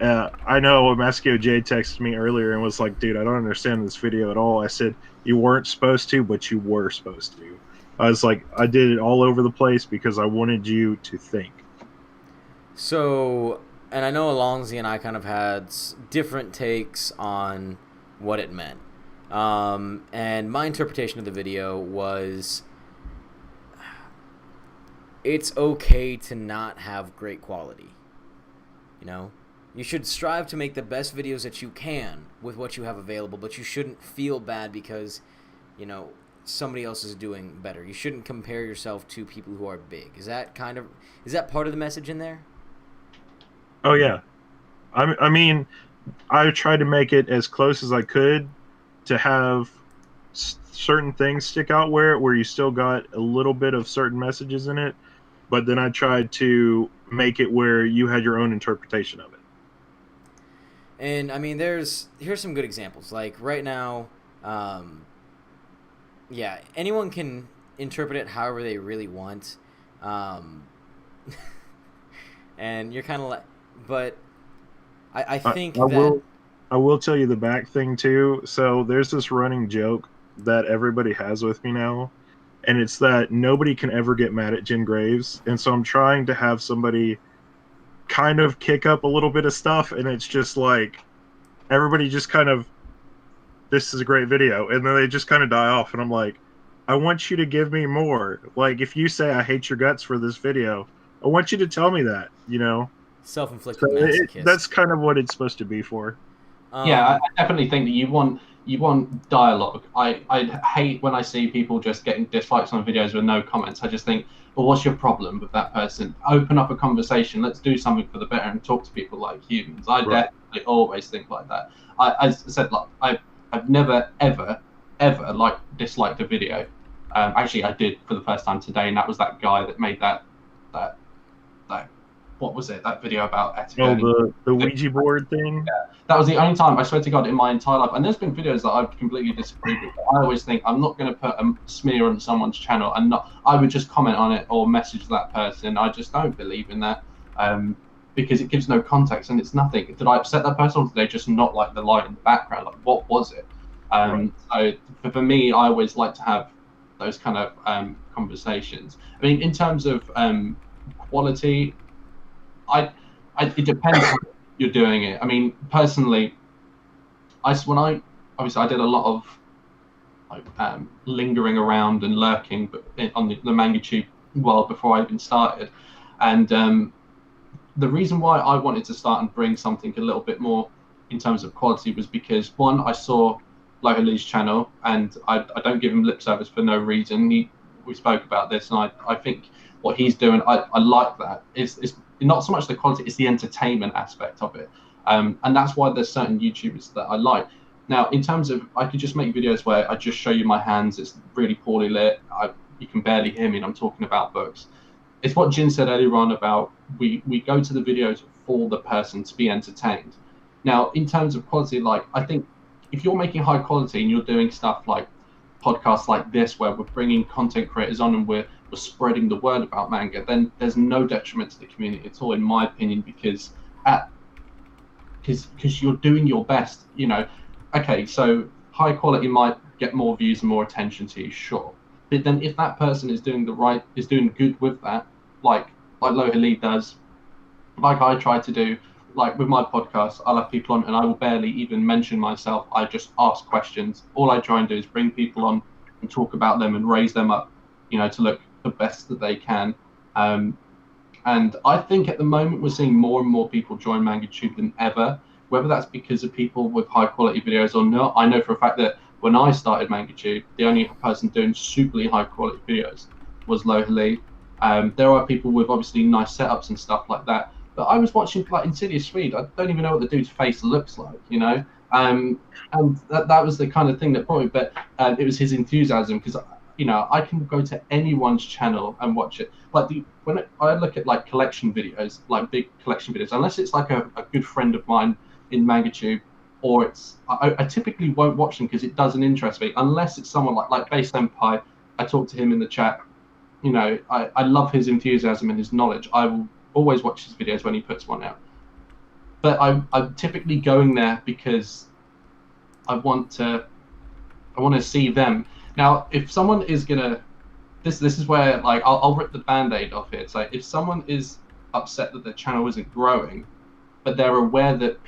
I know Masco J texted me earlier and was like, dude, I don't understand this video at all. I said, you weren't supposed to, but you were supposed to. I was like, I did it all over the place because I wanted you to think. So, and I know Allonsyyy and I kind of had different takes on what it meant. And my interpretation of the video was, it's okay to not have great quality. You should strive to make the best videos that you can with what you have available, but you shouldn't feel bad because, somebody else is doing better. You shouldn't compare yourself to people who are big. Is that part of the message in there? Oh yeah. I tried to make it as close as I could to have certain things stick out where you still got a little bit of certain messages in it, but then I tried to make it where you had your own interpretation of it. And here's some good examples. Like right now, anyone can interpret it however they really want. And you're kind of like, but I think I will tell you the back thing too. So there's this running joke that everybody has with me now, and it's that nobody can ever get mad at Jen Graves, and so I'm trying to have somebody kind of kick up a little bit of stuff, and it's just like everybody just kind of, this is a great video, and then they just kind of die off, and I'm like, I want you to give me more. Like, if you say I hate your guts for this video, I want you to tell me that, you know? Self-inflicted So masochist. that's kind of what it's supposed to be for. Yeah, I definitely think that you want dialogue. I hate when I see people just getting dislikes on videos with no comments. I just think, well, what's your problem with that person? Open up a conversation. Let's do something for the better and talk to people like humans. I definitely always think like that. As I said, like I've never ever like disliked a video. Actually, I did for the first time today, and that was that guy that made that what was it? That video about Etika. Oh, the Ouija board thing? Yeah. That was the only time, I swear to God, in my entire life, and there's been videos that I've completely disagreed with, but I always think I'm not going to put a smear on someone's channel, and I would just comment on it or message that person. I just don't believe in that, because it gives no context, and it's nothing. Did I upset that person, or did they just not like the light in the background? Like, what was it? So for me, I always like to have those kind of conversations. I mean, in terms of quality, it depends how you're doing it. I mean, personally, when I did a lot of like lingering around and lurking, but on the Manga Tube world before I even started, and the reason why I wanted to start and bring something a little bit more in terms of quality was because, one, I saw Lohaley's channel, and I don't give him lip service for no reason. We spoke about this, and I think what he's doing, I like that. It's not so much the quality, it's the entertainment aspect of it. And that's why there's certain YouTubers that I like. Now, in terms of, I could just make videos where I just show you my hands, it's really poorly lit, you can barely hear me, and I'm talking about books. It's what Jin said earlier on about we go to the videos for the person to be entertained. Now, in terms of quality, like, I think if you're making high quality and you're doing stuff like podcasts like this, where we're bringing content creators on and we're spreading the word about manga, then there's no detriment to the community at all, in my opinion, because you're doing your best. You know, okay, so high quality might get more views and more attention to you, sure, but then if that person is doing good with that, like Lohaleyy does, like I try to do, like with my podcast, I'll have people on and I will barely even mention myself. I just ask questions. All I try and do is bring people on and talk about them and raise them up, you know, to look the best that they can. And I think at the moment we're seeing more and more people join MangaTube than ever. Whether that's because of people with high quality videos or not, I know for a fact that when I started MangaTube, the only person doing super high quality videos was Lohaleyy. There are people with obviously nice setups and stuff like that. But I was watching like Insidious Swede. I don't even know what the dude's face looks like, you know. And that was the kind of thing that brought me. But it was his enthusiasm, because, you know, I can go to anyone's channel and watch it. Like when I look at like collection videos, like big collection videos, unless it's like a good friend of mine in MangaTube, or it's I typically won't watch them because it doesn't interest me. Unless it's someone like Base Senpai, I talk to him in the chat. You know, I love his enthusiasm and his knowledge. I will always watch his videos when he puts one out. But I'm typically going there because I want to see them. Now, if someone is gonna, this is where like I'll rip the band-aid off here. So if someone is upset that their channel isn't growing, but they're aware that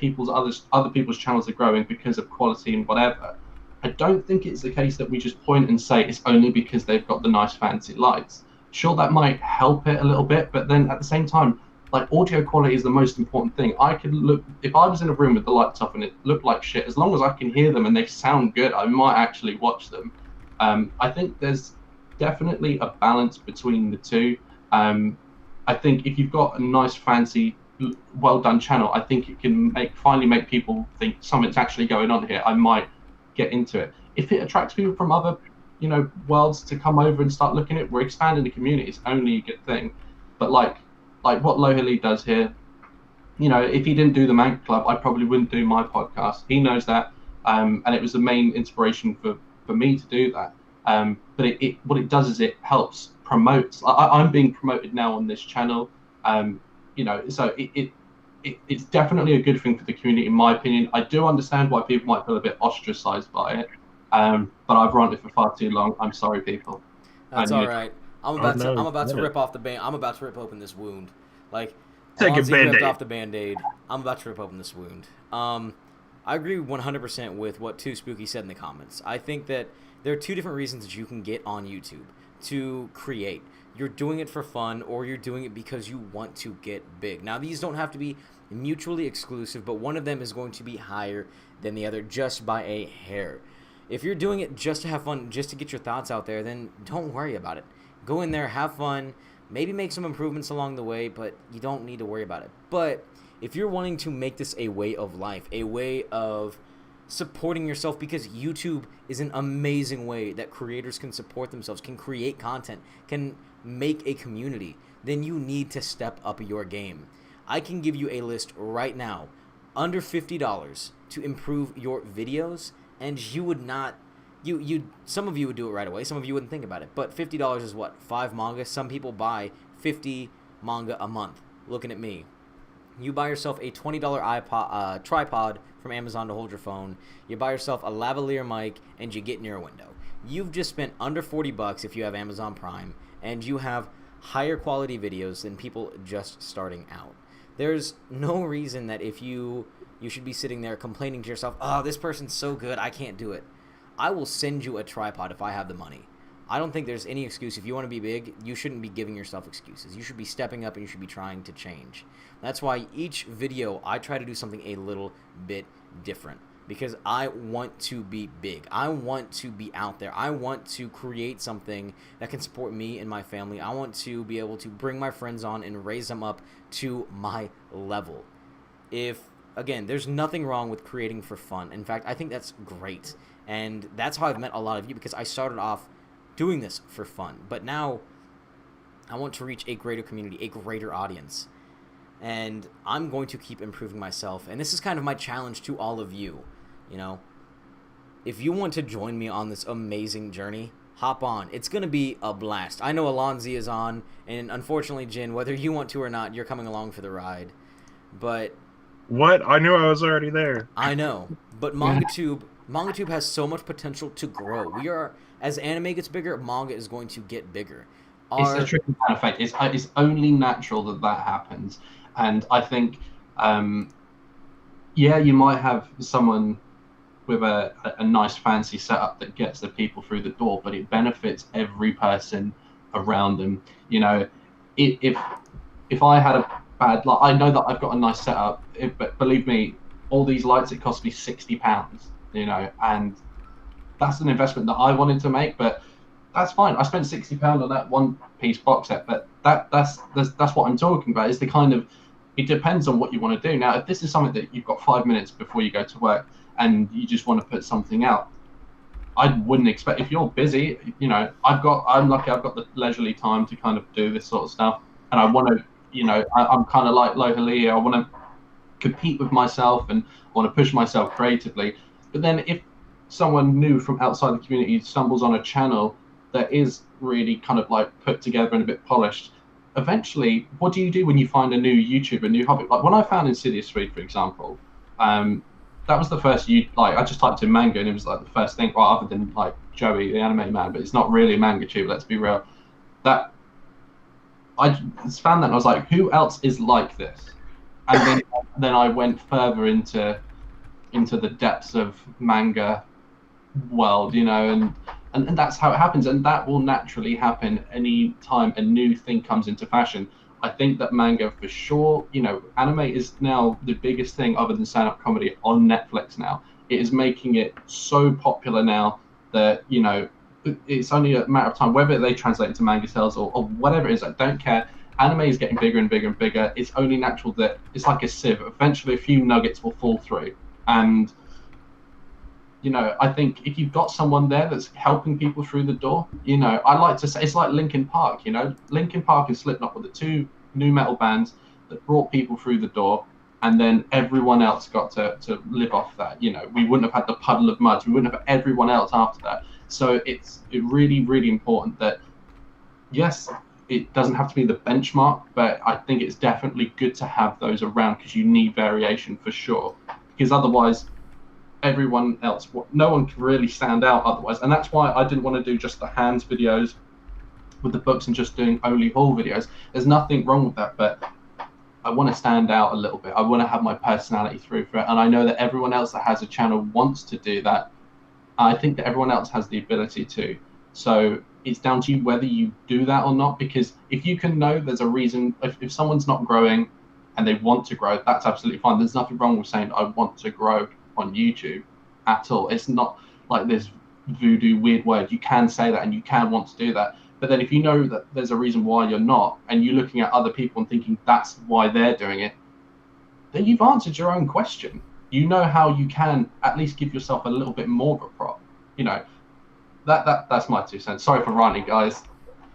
other people's channels are growing because of quality and whatever, I don't think it's the case that we just point and say it's only because they've got the nice fancy lights. Sure, that might help it a little bit, but then at the same time, like, audio quality is the most important thing. I could look, if I was in a room with the lights off and it looked like shit, as long as I can hear them and they sound good, I might actually watch them. I think there's definitely a balance between the two. I think if you've got a nice, fancy, well-done channel, I think it can finally make people think something's actually going on here. I might get into it. If it attracts people from other, you know, worlds to come over and start looking at it, we're expanding the community. It's only a good thing. But like what Lohaleyy does here, you know, if he didn't do the Manga Club, I probably wouldn't do my podcast. He knows that, and it was the main inspiration for me to do that. But what it does is it helps promote. I'm being promoted now on this channel, you know, so it's definitely a good thing for the community, in my opinion. I do understand why people might feel a bit ostracized by it, but I've ranted for far too long. I'm sorry, people. That's And all you, right. I'm Oh, about to. no, I'm about to yeah. rip off the band. I'm about to rip open this wound. Like, Take a Allonsyyy Band-Aid. ripped off the Band-Aid. I'm about to rip open this wound. I agree 100% with what Too Spooky said in the comments. I think that there are two different reasons that you can get on YouTube to create. You're doing it for fun, or you're doing it because you want to get big. Now, these don't have to be mutually exclusive, but one of them is going to be higher than the other just by a hair. If you're doing it just to have fun, just to get your thoughts out there, then don't worry about it. Go in there, have fun, maybe make some improvements along the way, but you don't need to worry about it. But if you're wanting to make this a way of life, a way of supporting yourself, because YouTube is an amazing way that creators can support themselves, can create content, can make a community, then you need to step up your game. I can give you a list right now, under $50 to improve your videos, and you would not, some of you would do it right away, some of you wouldn't think about it, but $50 is what, 5 manga? Some people buy 50 manga a month. Looking at me. You buy yourself a $20 tripod from Amazon to hold your phone. You buy yourself a lavalier mic, and you get near a window. You've just spent under $40 if you have Amazon Prime, and you have higher quality videos than people just starting out. There's no reason that if you should be sitting there complaining to yourself, oh, this person's so good, I can't do it. I will send you a tripod if I have the money. I don't think there's any excuse. If you want to be big, you shouldn't be giving yourself excuses. You should be stepping up, and you should be trying to change. That's why each video I try to do something a little bit different, because I want to be big. I want to be out there. I want to create something that can support me and my family. I want to be able to bring my friends on and raise them up to my level. Again, there's nothing wrong with creating for fun. In fact, I think that's great. And that's how I've met a lot of you, because I started off doing this for fun. But now I want to reach a greater community, a greater audience. And I'm going to keep improving myself. And this is kind of my challenge to all of you. You know, if you want to join me on this amazing journey, hop on. It's going to be a blast. I know Allonsyyy is on, and unfortunately, Jin, whether you want to or not, you're coming along for the ride. But What? I knew I was already there. I know, but MangaTube has so much potential to grow. As anime gets bigger, manga is going to get bigger. It's a tricky kind of effect. It's only natural that happens. And I think, yeah, you might have someone with a nice fancy setup that gets the people through the door, but it benefits every person around them. You know, if I had a bad, like, I know that I've got a nice setup, but believe me, all these lights, it cost me £60, you know, and that's an investment that I wanted to make, but that's fine. I spent £60 on that one piece box set, but that's what I'm talking about. Is the kind of, it depends on what you want to do. Now, if this is something that you've got 5 minutes before you go to work and you just want to put something out, I wouldn't expect, if you're busy, you know, I'm lucky I've got the leisurely time to kind of do this sort of stuff, and I want to, you know, I'm kind of like Lohali, I want to compete with myself and I want to push myself creatively. But then if someone new from outside the community stumbles on a channel that is really kind of like put together and a bit polished, eventually, what do you do when you find a new YouTuber, a new hobby? Like when I found Allonsyyy, for example, that was the first, I just typed in manga and it was like the first thing, well, other than like Joey, the anime man, but it's not really a manga tube, let's be real. That I just found that and I was like, who else is like this? And then I went further into the depths of manga world, you know, and that's how it happens, and that will naturally happen any time a new thing comes into fashion. I think that manga, for sure, you know, anime is now the biggest thing other than stand-up comedy on Netflix now. It is making it so popular now that, you know, it's only a matter of time, whether they translate into manga sales or whatever it is, I don't care. Anime is getting bigger and bigger and bigger. It's only natural that it's like a sieve. Eventually, a few nuggets will fall through. And, you know, I think if you've got someone there that's helping people through the door, you know, I like to say it's like Linkin Park, you know. Linkin Park and Slipknot were the two new metal bands that brought people through the door, and then everyone else got to live off that. You know, we wouldn't have had the Puddle of Mud. We wouldn't have everyone else after that. So it's really, really important that, yes, it doesn't have to be the benchmark, but I think it's definitely good to have those around because you need variation for sure. Because otherwise, no one can really stand out otherwise. And that's why I didn't want to do just the hands videos. with the books and just doing only haul videos. There's nothing wrong with that, but I want to stand out a little bit. I want to have my personality through for it, and I know that everyone else that has a channel wants to do that. I think that everyone else has the ability to. So it's down to you whether you do that or not, because if you can know there's a reason, if someone's not growing and they want to grow, that's absolutely fine. There's nothing wrong with saying I want to grow on YouTube at all. It's not like this voodoo weird word. You can say that and you can want to do that. But then if you know that there's a reason why you're not, and you're looking at other people and thinking that's why they're doing it, then you've answered your own question. You know how you can at least give yourself a little bit more of a prop. You know, that's my 2 cents. Sorry for ranting, guys.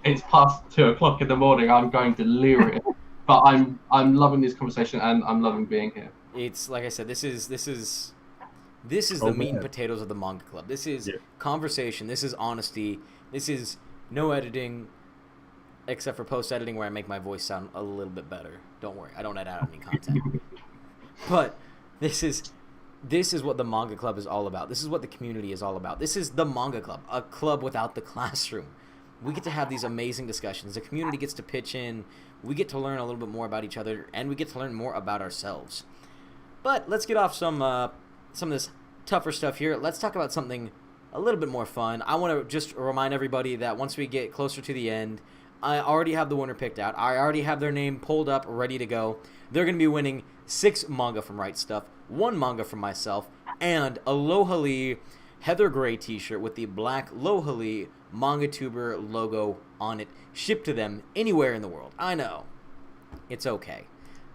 It's past 2 o'clock in the morning. I'm going delirious, but I'm loving this conversation and I'm loving being here. It's like I said, this is the meat and potatoes of the Manga Club. This is conversation. This is honesty. This is no editing, except for post-editing where I make my voice sound a little bit better. Don't worry, I don't edit out any content. But this is what the Manga Club is all about. This is what the community is all about. This is the Manga Club, a club without the classroom. We get to have these amazing discussions. The community gets to pitch in. We get to learn a little bit more about each other, and we get to learn more about ourselves. But let's get off some of this tougher stuff here. Let's talk about something a little bit more fun. I want to just remind everybody that once we get closer to the end, I already have the winner picked out. I already have their name pulled up, ready to go. They're going to be winning 6 manga from Right Stuff, 1 manga from myself, and a Lohali Heather Gray t-shirt with the black Lohali MangaTuber logo on it, shipped to them anywhere in the world. I know. It's okay.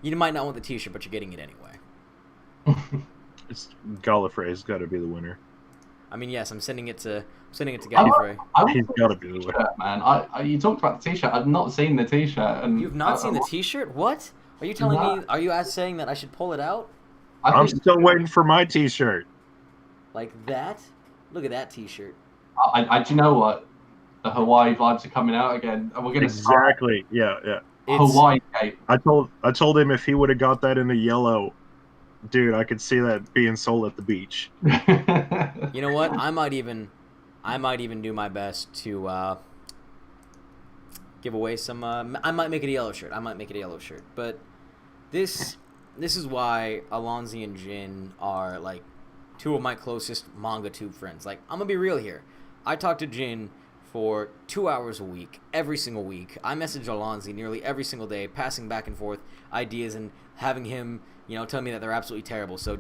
You might not want the t-shirt, but you're getting it anyway. It's Gallifrey's got to be the winner. I mean, yes, I'm sending it to Gallifrey. He's got to be the winner, man. You talked about the t-shirt. I've not seen the t-shirt. And you've not seen the t-shirt? What? Are you telling me? Are you saying that I should pull it out? I'm still waiting for my t-shirt. Like that? Look at that t-shirt. Do you know what? The Hawaii vibes are coming out again, and we're gonna exactly. Yeah. Hawaii cape. I told him if he would have got that in the yellow, dude, I could see that being sold at the beach. You know what? I might even do my best to give away some. I might make it a yellow shirt. But this is why Allonsyyy and Jin are like 2 of my closest manga tube friends. Like, I'm gonna be real here. I talk to Jin for 2 hours a week, every single week. I message Allonsyyy nearly every single day, passing back and forth ideas and having him, tell me that they're absolutely terrible. So,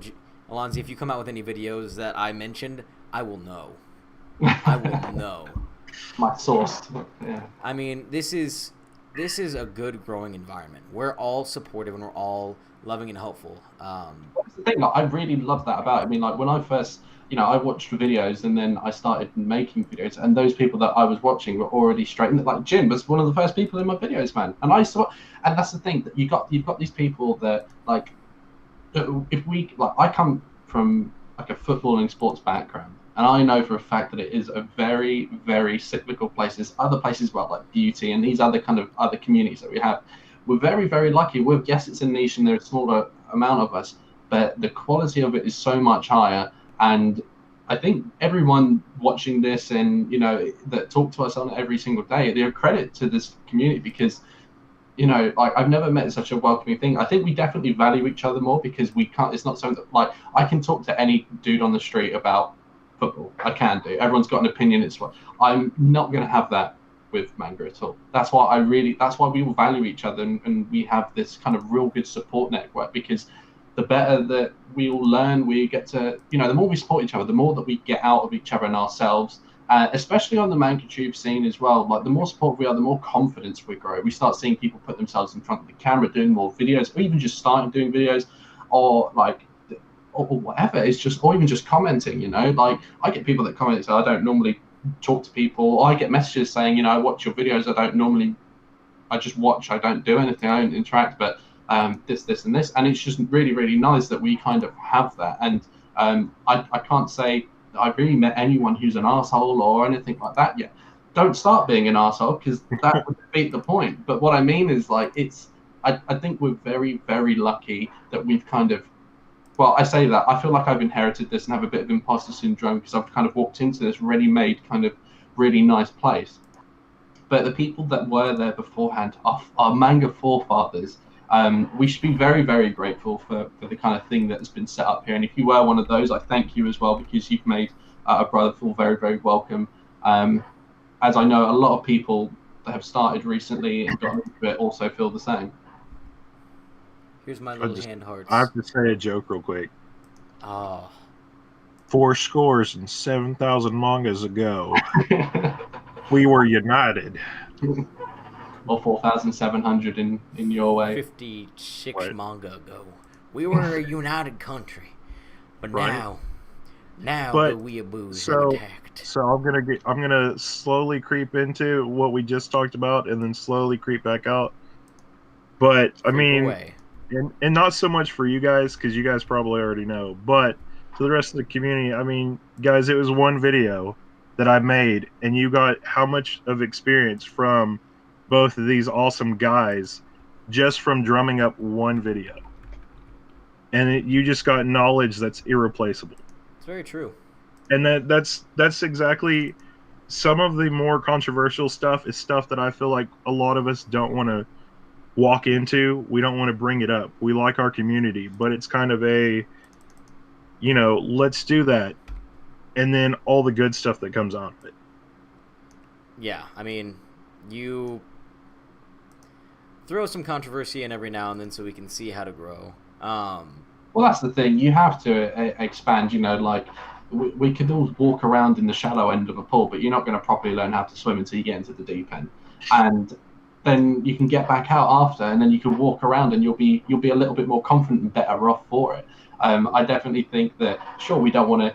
Allonsyyy, if you come out with any videos that I mentioned, I will know. I will know. My source. Yeah. I mean, this is a good growing environment. We're all supportive and we're all loving and helpful. That's the thing. I really love that about it. I mean, like when I first, I watched the videos and then I started making videos, and those people that I was watching were already straight. Like Jim was one of the first people in my videos, man. And and that's the thing, that you've got these people that like, I come from like a footballing sports background, and I know for a fact that it is a very, very cyclical place. There's other places like beauty and these other communities that we have. We're very, very lucky. Yes, it's a niche and there's a smaller amount of us, but the quality of it is so much higher. And I think everyone watching this and, that talk to us on every single day, they're a credit to this community because, like I've never met such a welcoming thing. I think we definitely value each other more because it's not something that, like, I can talk to any dude on the street about football. I can do. Everyone's got an opinion. I'm not going to have that with manga at all. That's why we all value each other and we have this kind of real good support network, because the better that we all learn, we get to, the more we support each other, the more that we get out of each other and ourselves, especially on the manga tube scene as well. Like the more support we are, the more confidence we grow. We start seeing people put themselves in front of the camera, doing more videos, or even just starting doing videos, or whatever. It's just, or even just commenting, like I get people that comment, so I don't normally talk to people, or I get messages saying, I watch your videos, I just watch, I don't do anything, I don't interact, but this and this, and it's just really, really nice that we kind of have that. And I can't say that I've really met anyone who's an asshole or anything like that yet. Don't start being an asshole, because that would defeat the point. But what I mean is, like, I think we're very, very lucky that we've kind of, well, I say that, I feel like I've inherited this and have a bit of imposter syndrome because I've kind of walked into this ready-made kind of really nice place. but the people that were there beforehand are manga forefathers. We should be very, very grateful for the kind of thing that has been set up here. And if you were one of those, I thank you as well, because you've made a brother feel very, very welcome. As I know, a lot of people that have started recently and got into it also feel the same. Here's my little hand hearts. I have to say a joke real quick. Oh. 4,007,000 mangas ago, we were united. Or 4,700 in your way. 56 Right. manga ago, we were a united country, but Right. now But, the weeaboos so- have attacked. So I'm gonna slowly creep into what we just talked about, and then slowly creep back out. But I Creep mean, away. and not so much for you guys, because you guys probably already know, but to the rest of the community, I mean, guys, it was one video that I made, and you got how much of experience from both of these awesome guys just from drumming up one video, and you just got knowledge that's irreplaceable. It's very true. And that's exactly, some of the more controversial stuff is stuff that I feel like a lot of us don't want to walk into. We don't want to bring it up. We like our community, but it's kind of a, let's do that, and then all the good stuff that comes out of it. Yeah, I mean, you throw some controversy in every now and then so we can see how to grow. Well, that's the thing. You have to expand. Like we could all walk around in the shallow end of a pool, but you're not going to properly learn how to swim until you get into the deep end. And then you can get back out after, and then you can walk around, and you'll be a little bit more confident and better off for it. I definitely think that, sure, we don't want to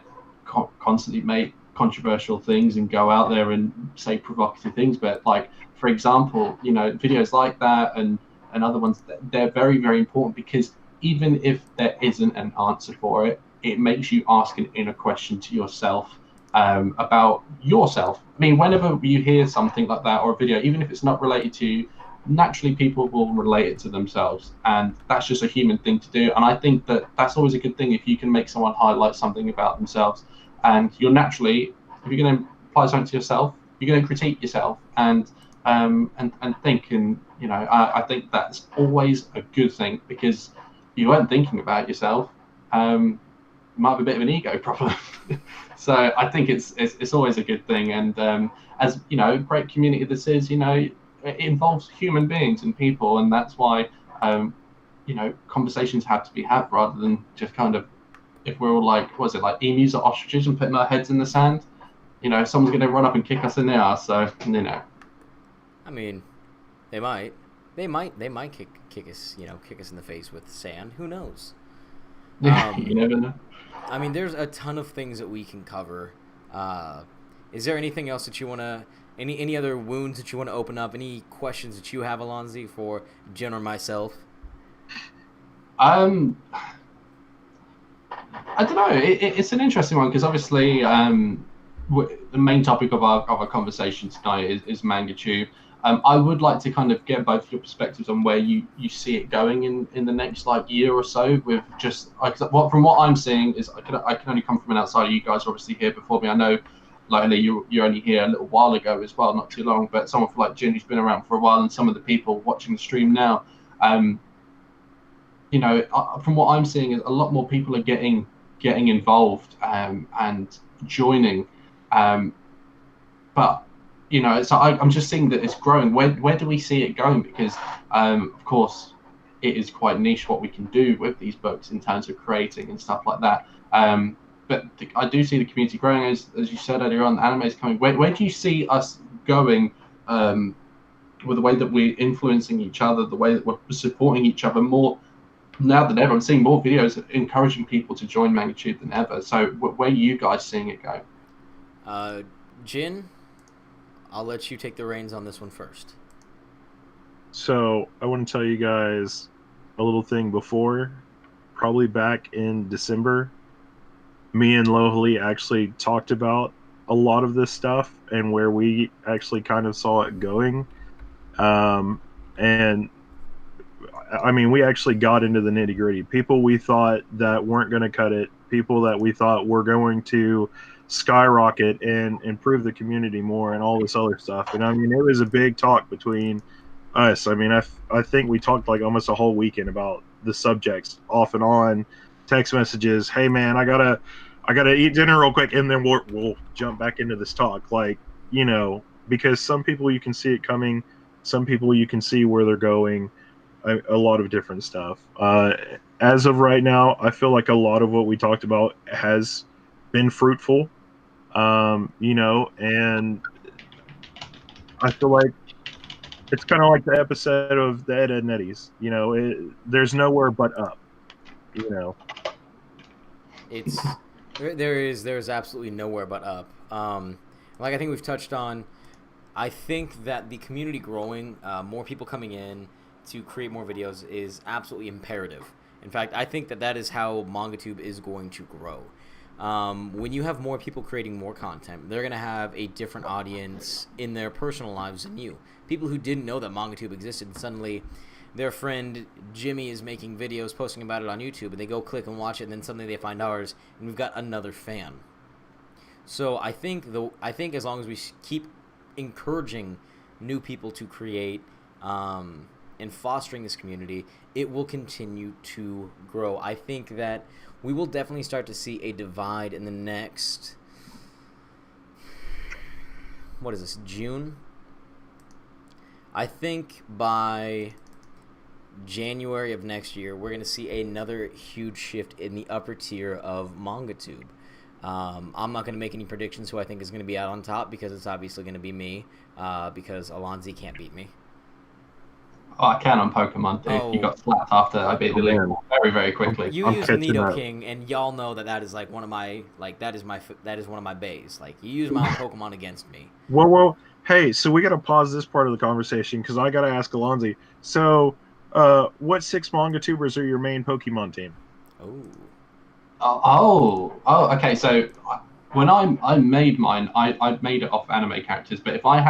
constantly make controversial things and go out there and say provocative things, but like, for example, videos like that and other ones, they're very, very important, because even if there isn't an answer for it, it makes you ask an inner question to yourself about yourself. I mean, whenever you hear something like that or a video, even if it's not related to you, naturally people will relate it to themselves, and that's just a human thing to do. And I think that that's always a good thing if you can make someone highlight something about themselves, and you're naturally, if you're going to apply something to yourself, you're going to critique yourself and think, and I think that's always a good thing, because you weren't thinking about yourself. Might have a bit of an ego problem. So I think it's always a good thing. And as great community this is, it involves human beings and people, and that's why conversations have to be had, rather than just kind of, if we're all like, what is it, like emus or ostriches and putting our heads in the sand, someone's going to run up and kick us in the ass. So I mean, they might kick us, kick us in the face with sand. Who knows? You never know. I mean, there's a ton of things that we can cover. Is there anything else that you want to, any other wounds that you want to open up? Any questions that you have, Allonsyyy, for Jen or myself? I don't know. It's an interesting one, because obviously the main topic of our conversation tonight is MangaTube. I would like to kind of get both your perspectives on where you see it going in the next year or so. With just from what I'm seeing is, I can only come from an outsider. You guys are obviously here before me. I know, likely you're only here a little while ago as well, not too long. But someone like Jin, who's been around for a while, and some of the people watching the stream now, from what I'm seeing is a lot more people are getting involved and joining, but. So I'm just seeing that it's growing. Where do we see it going? Because, of course, it is quite niche what we can do with these books in terms of creating and stuff like that. But I do see the community growing, as you said earlier on. Anime is coming. Where do you see us going with the way that we're influencing each other, the way that we're supporting each other more now than ever? I'm seeing more videos encouraging people to join MangaTube than ever. So where are you guys seeing it go? Jin, I'll let you take the reins on this one first. So I want to tell you guys a little thing before. Probably back in December, me and Lohali actually talked about a lot of this stuff and where we actually kind of saw it going. And I mean, we actually got into the nitty gritty. People we thought that weren't going to cut it, people that we thought were going to skyrocket and improve the community more and all this other stuff. And I mean, it was a big talk between us. I mean, I think we talked like almost a whole weekend about the subjects off and on, text messages. Hey man, I gotta eat dinner real quick, and then we'll jump back into this talk. Like, you know, because some people you can see it coming, some people you can see where they're going, a lot of different stuff. As of right now, I feel like a lot of what we talked about has been fruitful. You know, and I feel like it's kind of like the episode of the Ed, and Eddies. You know, there's nowhere but up. You know, It's there's absolutely nowhere but up. Like I think we've touched on, I think that the community growing, more people coming in to create more videos is absolutely imperative. In fact, I think that is how MangaTube is going to grow. When you have more people creating more content, they're going to have a different audience in their personal lives than you. People who didn't know that MangaTube existed, and suddenly their friend Jimmy is making videos, posting about it on YouTube, and they go click and watch it, and then suddenly they find ours, and we've got another fan. So I think as long as we keep encouraging new people to create and fostering this community, it will continue to grow. I think that we will definitely start to see a divide in the next, what is this, June? I think by January of next year, we're going to see another huge shift in the upper tier of MangaTube. I'm not going to make any predictions who I think is going to be out on top, because it's obviously going to be me, because Allonsyyy can't beat me. Oh, I can on Pokemon, dude. Oh. You got slapped after I beat the league very, very quickly. You I'm use catching up. Nidoking, and y'all know that is like one of my that is one of my bays. Like, you use my own Pokemon against me. well, hey, so we got to pause this part of the conversation because I got to ask Allonsyyy. So, what 6 manga tubers are your main Pokemon team? Okay. So when I made mine, I made it off anime characters. But if I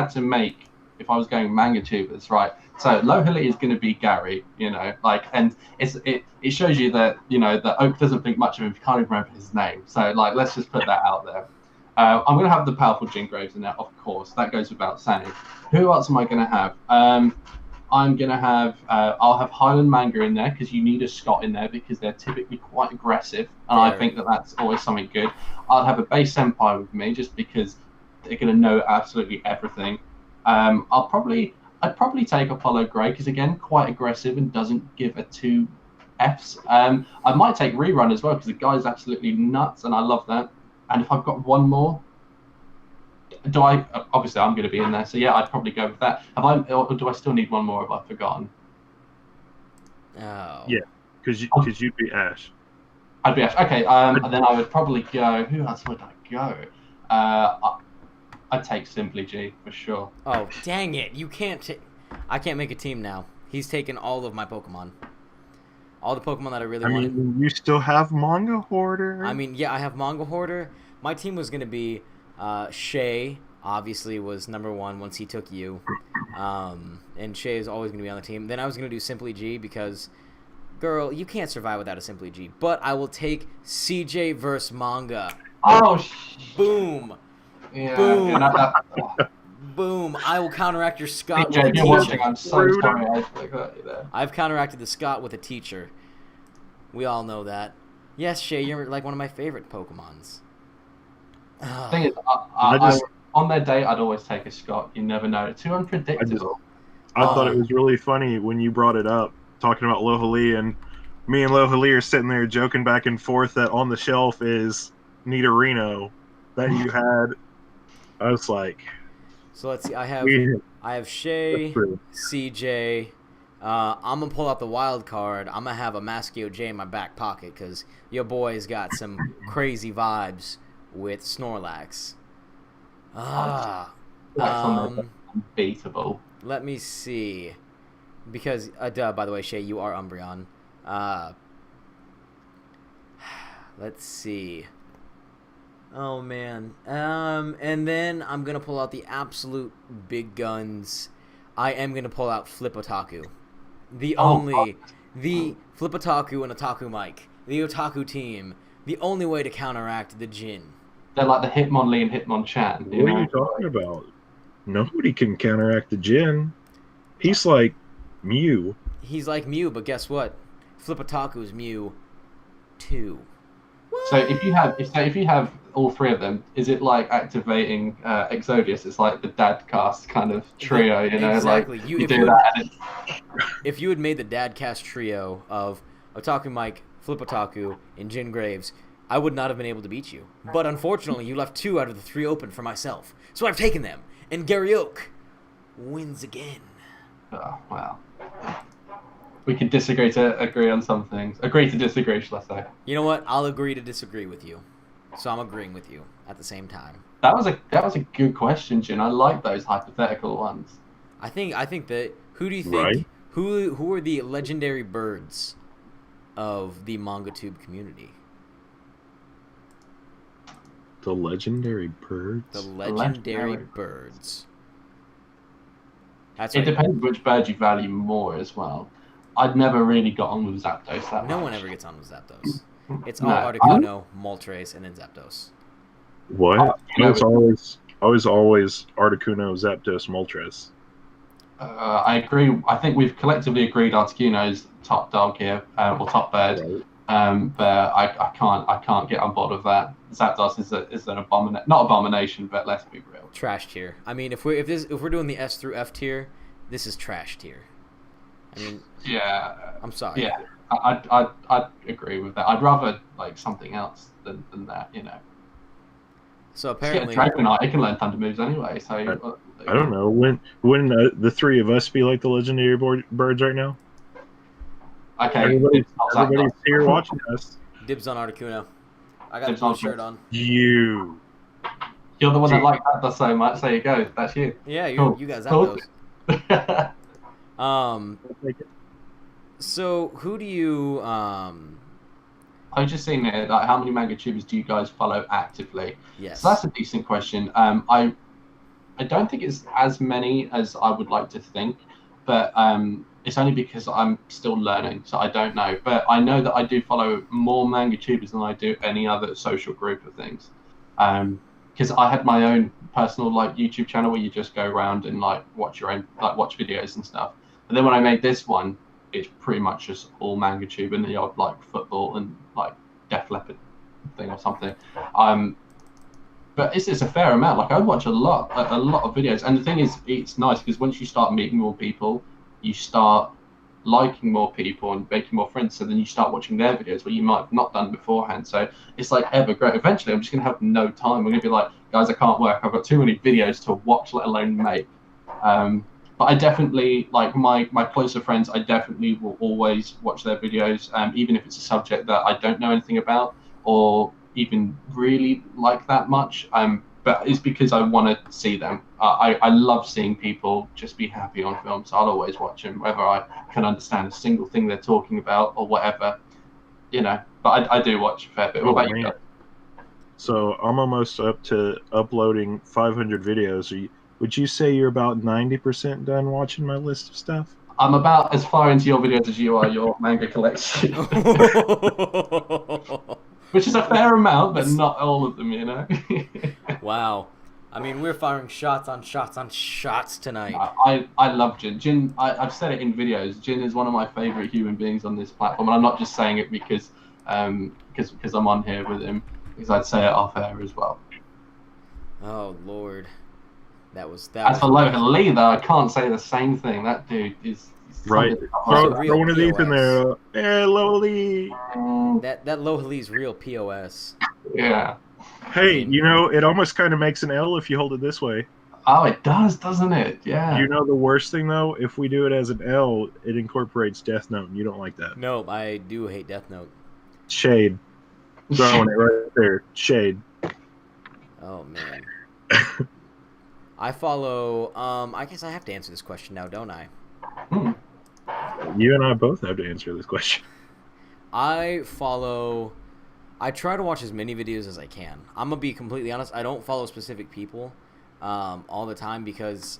was going manga tubers, right? So Lohili is going to be Gary, you know, like, and it shows you that, you know, that Oak doesn't think much of him if you can't even remember his name. So like, let's just put that out there. I'm going to have the powerful Jingraves in there, of course. That goes without saying. Who else am I going to have? I'm going to have, I'll have Highland Manga in there, because you need a Scot in there, because they're typically quite aggressive, and I think that's always something good. I'll have a base Senpai with me, just because they're going to know absolutely everything. I'd probably take Apollo Gray, because again, quite aggressive and doesn't give a 2 Fs. I might take Rerun as well, because the guy's absolutely nuts, and I love that. And if I've got one more, obviously I'm going to be in there, so yeah, I'd probably go with that. Or do I still need one more? Have I forgotten? Oh. Yeah, because you'd be Ash. I'd be Ash. Okay, and then I would probably go. Who else would I go? I'd take Simply G for sure. Oh, dang it! You can't. I can't make a team now. He's taken all of my Pokemon. All the Pokemon that I really wanted. You still have Manga Hoarder. I mean, yeah, I have Manga Hoarder. My team was gonna be Shay. Obviously, was #1 once he took you. And Shay is always gonna be on the team. Then I was gonna do Simply G, because, girl, you can't survive without a Simply G. But I will take CJ versus Manga. Oh, boom. Yeah. Boom. Yeah, Boom. I will counteract your Scott with CJ, a if you're watching, teacher. I'm so sorry I forgot you there. I've counteracted the Scott with a teacher. We all know that. Yes, Shay, you're like one of my favorite Pokemons. The thing is, on their day, I'd always take a Scott. You never know. Too unpredictable. I thought it was really funny when you brought it up, talking about Lohili, and me and Lohili are sitting there joking back and forth that on the shelf is Nidorino that you had. I was like, so let's see. I have Shay, CJ. I'm gonna pull out the wild card. I'm gonna have a Maschio J in my back pocket, because your boy's got some crazy vibes with Snorlax. Unbeatable. Let me see, because by the way, Shay, you are Umbreon. Let's see. Oh man. And then I'm gonna pull out the absolute big guns. I am gonna pull out Flip Otaku. The Flip Otaku and Otaku Mike. The Otaku team. The only way to counteract the Jin. They're like the Hitmonlee and Hitmonchan. What are you talking about? Nobody can counteract the Jin. He's like Mew. He's like Mew, but guess what? Flippertaku is Mew too. So if you have all three of them, is it like activating Exodius? It's like the dad cast kind of trio, you know, exactly. like you do that. And if you had made the dad cast trio of Otaku Mike, Flippertaku, and Jin Graves, I would not have been able to beat you. But unfortunately, you left 2 out of the 3 open for myself, so I've taken them. And Gary Oak wins again. oh, well, we can disagree to agree on some things. Agree to disagree, shall I say? You know what? I'll agree to disagree with you. So I'm agreeing with you at the same time. That was a good question, Jin. I like those hypothetical ones. I think that who do you think Right. who are the legendary birds of the MangaTube community? The legendary birds. The legendary birds. That's It right. depends which bird you value more as well. I'd never really got on with Zapdos that No much. one ever gets on with Zapdos. It's No. all Articuno, Moltres, and then Zapdos. What? you know, I was always Articuno, Zapdos, Moltres. I agree. I think we've collectively agreed Articuno's top dog here, or top bird. Right. But I can't get on board with that. Zapdos is an abomination, not abomination, but let's be real. Trash tier. I mean, if we're doing the S through F tier, this is trash tier. I mean, Yeah, I'm sorry. yeah, I'd agree with that. I'd rather like something else than that, you know. So Just get apparently, a Dragonite, it can learn thunder moves anyway. So I don't know. Wouldn't the 3 of us be like the legendary birds right now? Okay, Everybody's Zapdos. here watching us. dibs on Articuno. I got a Dibs blue on shirt Fritz. on. You. You're the one that likes Zapdos so much. There you go. That's you. Yeah, Cool. you guys Cool. Zapdos. So who do you I was just saying there, like, how many manga tubers do you guys follow actively? Yes. So that's a decent question. I don't think it's as many as I would like to think, but it's only because I'm still learning, so I don't know. But I know that I do follow more manga tubers than I do any other social group of things. Because I had my own personal like YouTube channel where you just go around and like watch watch videos and stuff. But then when I made this one, it's pretty much just all manga tube and the odd like football and like Def Leppard thing or something. But it's a fair amount. Like I watch a lot of videos, and the thing is, it's nice because once you start meeting more people, you start liking more people and making more friends. So then you start watching their videos where you might have not done beforehand. So it's like ever great. Eventually, I'm just gonna have no time. I'm gonna be like, guys, I can't work. I've got too many videos to watch, let alone make. But I definitely like my closer friends. I definitely will always watch their videos, even if it's a subject that I don't know anything about or even really like that much. But it's because I want to see them. I love seeing people just be happy on film, so I'll always watch them, whether I can understand a single thing they're talking about or whatever, you know. But I do watch a fair bit. What about you guys? So I'm almost up to uploading 500 videos. Would you say you're about 90% done watching my list of stuff? I'm about as far into your videos as you are your manga collection. Which is a fair amount, but not all of them, you know? Wow. I mean, we're firing shots on shots on shots tonight. I love Jin. Jin, I've said it in videos. Jin is one of my favorite human beings on this platform, and I'm not just saying it because I'm on here with him, because I'd say it off air as well. Oh Lord, that was As for Lohan Lee, though, I can't say the same thing. That dude is right. Throw one of these in there. Hey, Loli. That Lohali's real POS. Yeah. Hey, you know, it almost kind of makes an L if you hold it this way. Oh, it does, doesn't it? Yeah. You know the worst thing, though? If we do it as an L, it incorporates Death Note, and you don't like that. No, I do hate Death Note. Shade. Throwing it right there. Shade. Oh, man. I follow... I guess I have to answer this question now, don't I? You and I both have to answer this question. I try to watch as many videos as I can. I'm going to be completely honest. I don't follow specific people all the time because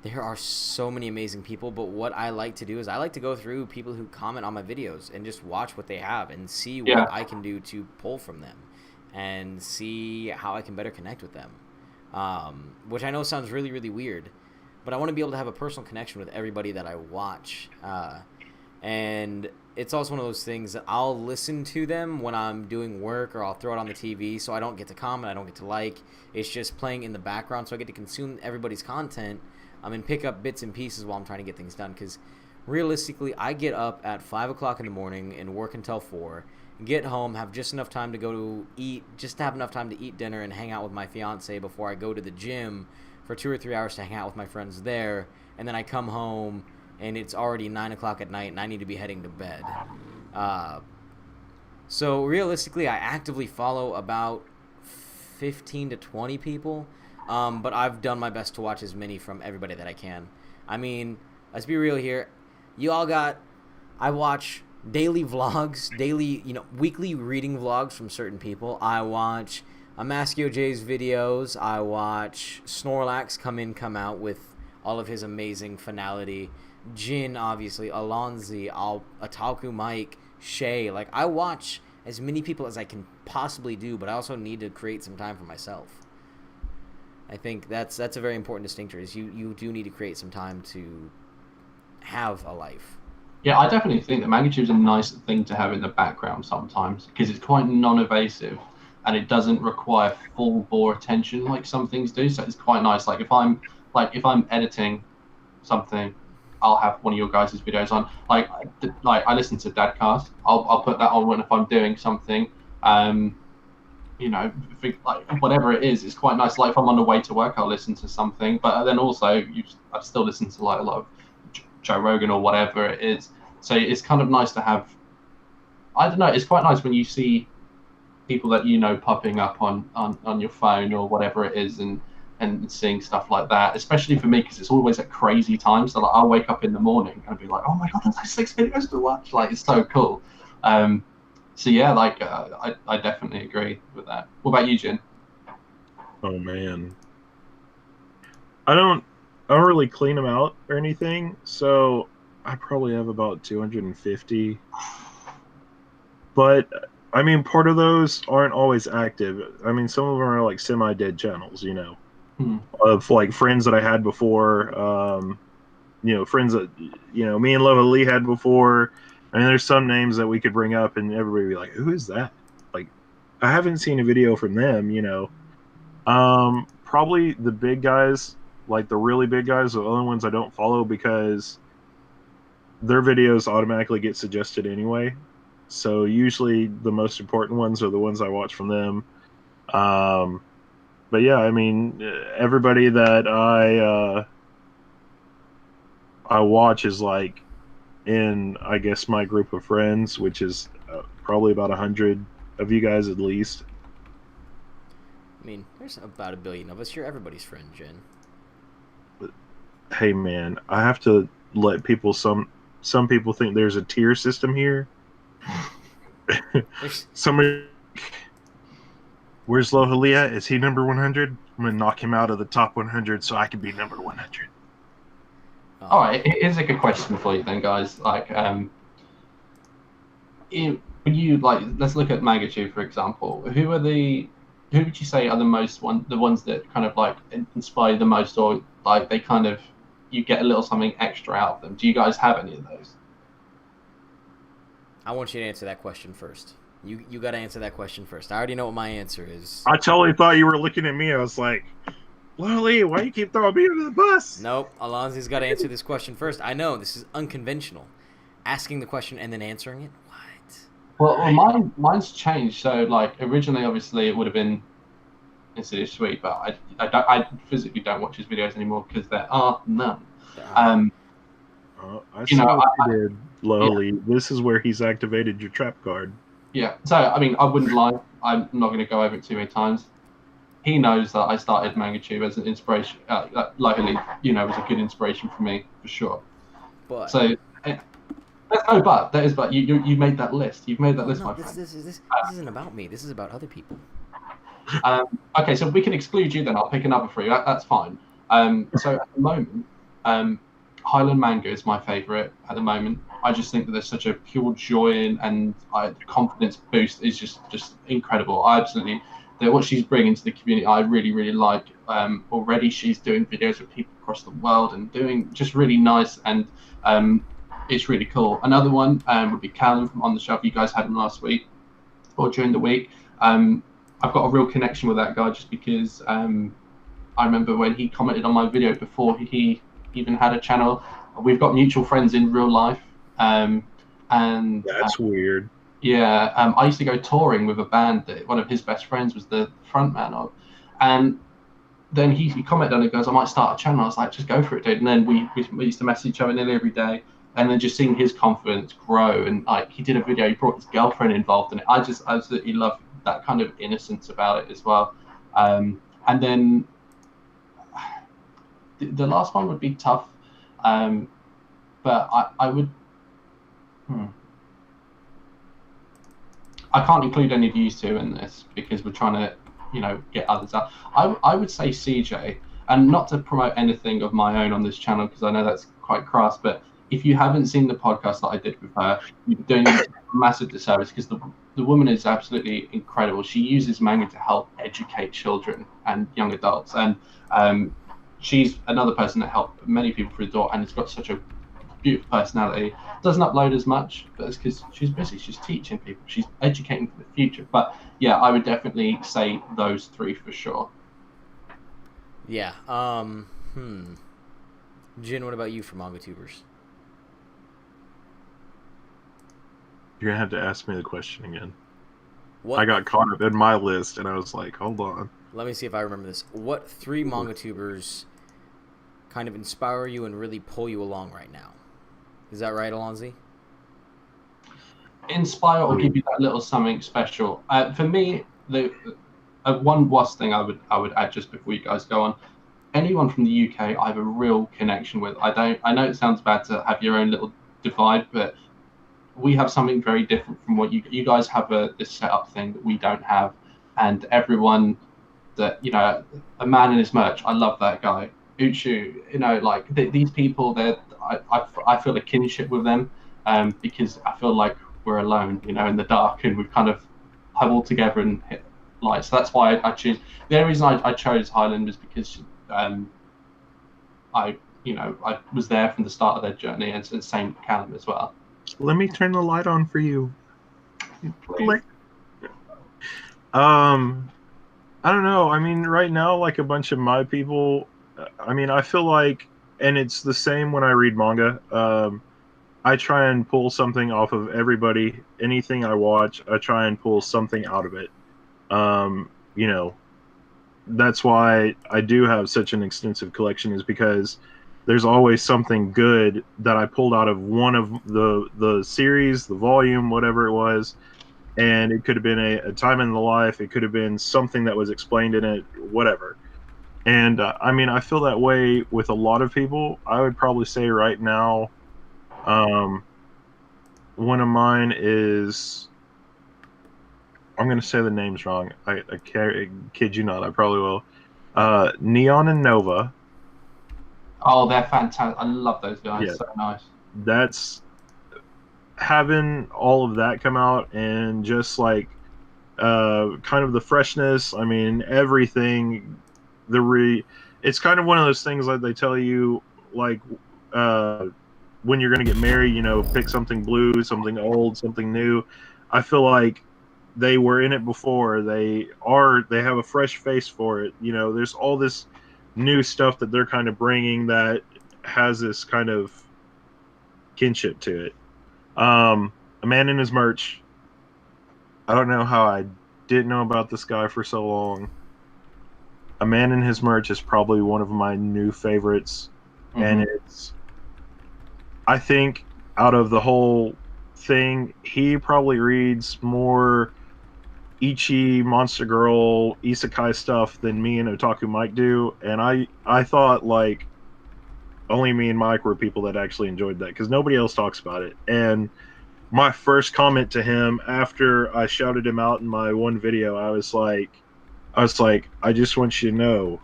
there are so many amazing people. But what I like to do is I like to go through people who comment on my videos and just watch what they have and see what I can do to pull from them. and see how I can better connect with them. Which I know sounds really, really weird, but I want to be able to have a personal connection with everybody that I watch. And it's also one of those things that I'll listen to them when I'm doing work, or I'll throw it on the TV, so I don't get to comment, I don't get to like. It's just playing in the background, so I get to consume everybody's content and pick up bits and pieces while I'm trying to get things done. Because realistically, I get up at 5 o'clock in the morning and work until 4, get home, have just enough time to go to eat, just to have enough time to eat dinner and hang out with my fiance before I go to the gym for 2 or 3 hours to hang out with my friends there, and then I come home and it's already 9 o'clock at night and I need to be heading to bed. So realistically, I actively follow about 15 to 20 people, but I've done my best to watch as many from everybody that I can. I mean, let's be real here. I watch daily vlogs, weekly reading vlogs from certain people. I watch Amaskio J's videos. I watch Snorlax come out with all of his amazing finality. Jin, obviously, Allonsyyy, Ataku Mike, Shay. Like, I watch as many people as I can possibly do, but I also need to create some time for myself. I think that's a very important distinction, is you do need to create some time to have a life. Yeah, I definitely think that MangaTube is a nice thing to have in the background sometimes, because it's quite non-evasive and it doesn't require full bore attention like some things do. So it's quite nice. Like if I'm editing something, I'll have one of your guys' videos on. Like I listen to Dadcast. I'll put that on when if I'm doing something. Like whatever it is, it's quite nice. Like if I'm on the way to work, I'll listen to something. But then also, I've still listened to like a lot of Joe Rogan or whatever it is. So it's kind of nice to have. I don't know. It's quite nice when you see people that popping up on your phone or whatever it is, and seeing stuff like that. Especially for me, because it's always at crazy times. So like I'll wake up in the morning and be like, oh my god, there's like 6 videos to watch. Like it's so cool. So yeah, like I definitely agree with that. What about you, Jin? Oh man, I don't really clean them out or anything, so I probably have about 250. But I mean, part of those aren't always active. I mean, some of them are like semi-dead channels, of like friends that I had before, friends that me and Lova Lee had before. I mean, there's some names that we could bring up, and everybody would be like, "Who is that?" Like, I haven't seen a video from them, Probably the big guys. Like the really big guys are the only ones I don't follow because their videos automatically get suggested anyway. So usually the most important ones are the ones I watch from them. But yeah, I mean, everybody that I watch is like in, I guess, my group of friends, which is probably about 100 of you guys at least. I mean, there's about 1 billion of us. You're everybody's friend, Jen. Hey man, I have to let people. Some people think there's a tier system here. Somebody, where's Lohalia? Is he number 100? I'm gonna knock him out of the top 100 so I can be number 100. All right, here's a good question for you then, guys. Like, when you like, let's look at MangaTube for example. Who would you say are the ones that kind of like inspire the most, or like they kind of you get a little something extra out of them? Do you guys have any of those? I want you to answer that question first. You got to answer that question first. I already know what my answer is. I totally thought you were looking at me. I was like, Lily, why do you keep throwing me under the bus? Nope, Allonsyy's got to answer this question first. I know, this is unconventional. Asking the question and then answering it? What? Well, mine's changed. So, like, originally, obviously, it would have been Insidious Sweet, but I physically don't watch his videos anymore because there are none. I see what you did, Lowly. Yeah. This is where he's activated your trap card. Yeah. So, I mean, I wouldn't lie. I'm not going to go over it too many times. He knows that I started MangaTube as an inspiration. Luckily, was a good inspiration for me, for sure. But so, there's no but. That is but. You made that list. You've made that list, my friend. This isn't about me. This is about other people. Okay, so we can exclude you then. I'll pick another for you. That's fine. So at the moment, Highland Manga is my favourite at the moment. I just think that there's such a pure joy and the confidence boost is just incredible. I absolutely, what she's bringing to the community, I really, really like. Already she's doing videos with people across the world and doing just really nice, and it's really cool. Another one would be Callum from On The Shelf. You guys had him last week or during the week. I've got a real connection with that guy just because I remember when he commented on my video before he even had a channel. We've got mutual friends in real life. And That's weird. Yeah, I used to go touring with a band that one of his best friends was the front man of. And then he commented on it, goes, I might start a channel. I was like, just go for it, dude. And then we used to message each other nearly every day. And then just seeing his confidence grow. And like he did a video, he brought his girlfriend involved in it. I just absolutely love that kind of innocence about it as well. And then the last one would be tough. But I would. I can't include any of you two in this because we're trying to, get others out. I would say CJ, and not to promote anything of my own on this channel because I know that's quite crass, but if you haven't seen the podcast that I did with her, you're doing a massive disservice because the woman is absolutely incredible. She uses manga to help educate children and young adults, and she's another person that helped many people through the door, and it's got such a beautiful personality. Doesn't upload as much, but it's because she's busy. She's teaching people. She's educating for the future. But yeah, I would definitely say those three for sure. Yeah. Jin, what about you for manga tubers? You're gonna have to ask me the question again. What? I got caught up in my list, and I was like, hold on. Let me see if I remember this. What three manga tubers kind of inspire you and really pull you along right now? Is that right, Allonsyyy? Inspire or give you that little something special. For me, the one last thing I would add just before you guys go on. Anyone from the UK, I have a real connection with. I know it sounds bad to have your own little divide, but we have something very different from what you guys have this setup thing that we don't have, and everyone that a man in his merch. I love that guy. Uchu, like these people, I feel a kinship with them, because I feel like we're alone, in the dark, and we've kind of huddled together and hit light. So that's why I choose. The only reason I chose Highland was because I was there from the start of their journey, and same with Callum as well. Let me turn the light on for you. Please. I don't know. I mean, right now, like a bunch of my people, I mean, I feel like, and it's the same when I read manga. I try and pull something off of everybody. Anything I watch, I try and pull something out of it. That's why I do have such an extensive collection, is because there's always something good that I pulled out of one of the series, the volume, whatever it was. And it could have been a time in the life. It could have been something that was explained in it, whatever. And I mean, I feel that way with a lot of people. I would probably say right now, one of mine is, I'm going to say the names wrong. I kid you not, I probably will. Neon and Nova. Oh, they're fantastic. I love those guys. Yeah. So nice. That's having all of that come out, and just like kind of the freshness. I mean, everything. It's kind of one of those things like they tell you, like when you're going to get married, pick something blue, something old, something new. I feel like they were in it before. They have a fresh face for it. There's all this new stuff that they're kind of bringing that has this kind of kinship to it. A man in his merch. I don't know how I didn't know about this guy for so long. A man in his merch is probably one of my new favorites. Mm-hmm. And I think out of the whole thing, he probably reads more Ichi, Monster Girl, Isekai stuff than me and Otaku Mike do. And I thought like only me and Mike were people that actually enjoyed that, because nobody else talks about it. And my first comment to him after I shouted him out in my one video, I was like, I just want you to know,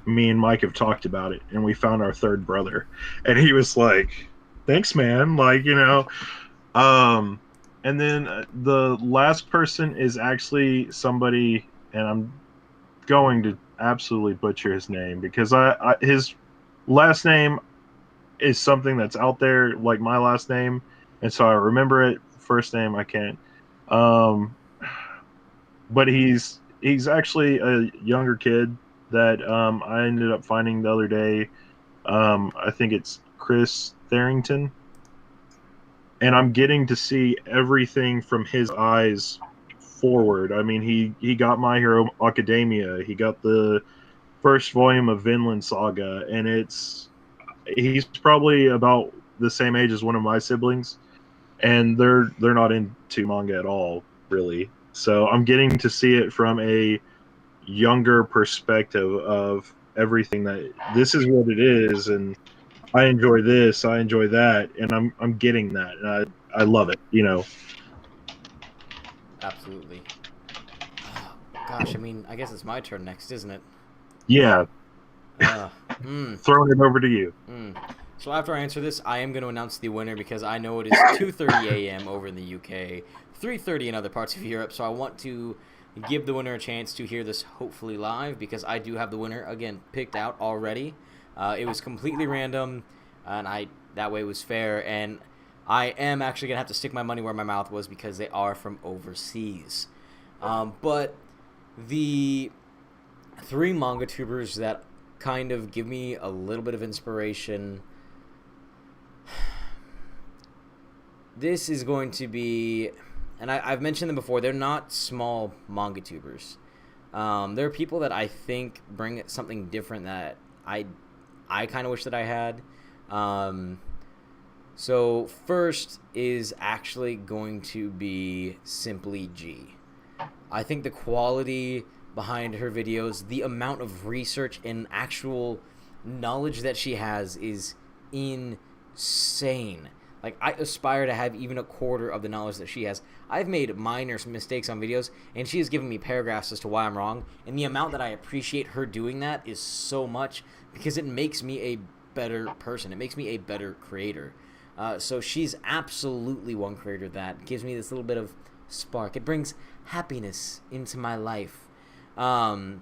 me and Mike have talked about it, and we found our third brother. And he was like, thanks, man. Like, and then the last person is actually somebody, and I'm going to absolutely butcher his name because his last name is something that's out there like my last name, and so I remember it. First name I can't. Um, but he's actually a younger kid that I ended up finding the other day. I think it's Chris Tharrington, and I'm getting to see everything from his eyes forward. I mean, he got My Hero Academia. He got the first volume of Vinland Saga, and he's probably about the same age as one of my siblings, and they're not into manga at all, really. So I'm getting to see it from a younger perspective of everything that this is what it is, and I enjoy this, I enjoy that, and I'm getting that, and I love it. Absolutely. Oh, gosh, I mean, I guess it's my turn next, isn't it? Yeah, Uh, mm, throwing it over to you. mm. So after I answer this, I am going to announce the winner because I know it is 2:30 a.m. over in the UK, 3:30 in other parts of Europe. So I want to give the winner a chance to hear this hopefully live because I do have the winner again picked out already. It was completely random, and that way it was fair. And I am actually gonna have to stick my money where my mouth was because they are from overseas. But the three manga tubers that kind of give me a little bit of inspiration. This is going to be, and I've mentioned them before, they're not small manga tubers. They're people that I think bring something different that I kind of wish that I had. So first is actually going to be Simply G. I think the quality behind her videos, the amount of research and actual knowledge that she has is insane. Like, I aspire to have even a quarter of the knowledge that she has. I've made minor mistakes on videos, and she has given me paragraphs as to why I'm wrong, and the amount that I appreciate her doing that is so much because it makes me a better person. It makes me a better creator. So she's absolutely one creator that gives me this little bit of spark. It brings happiness into my life. Then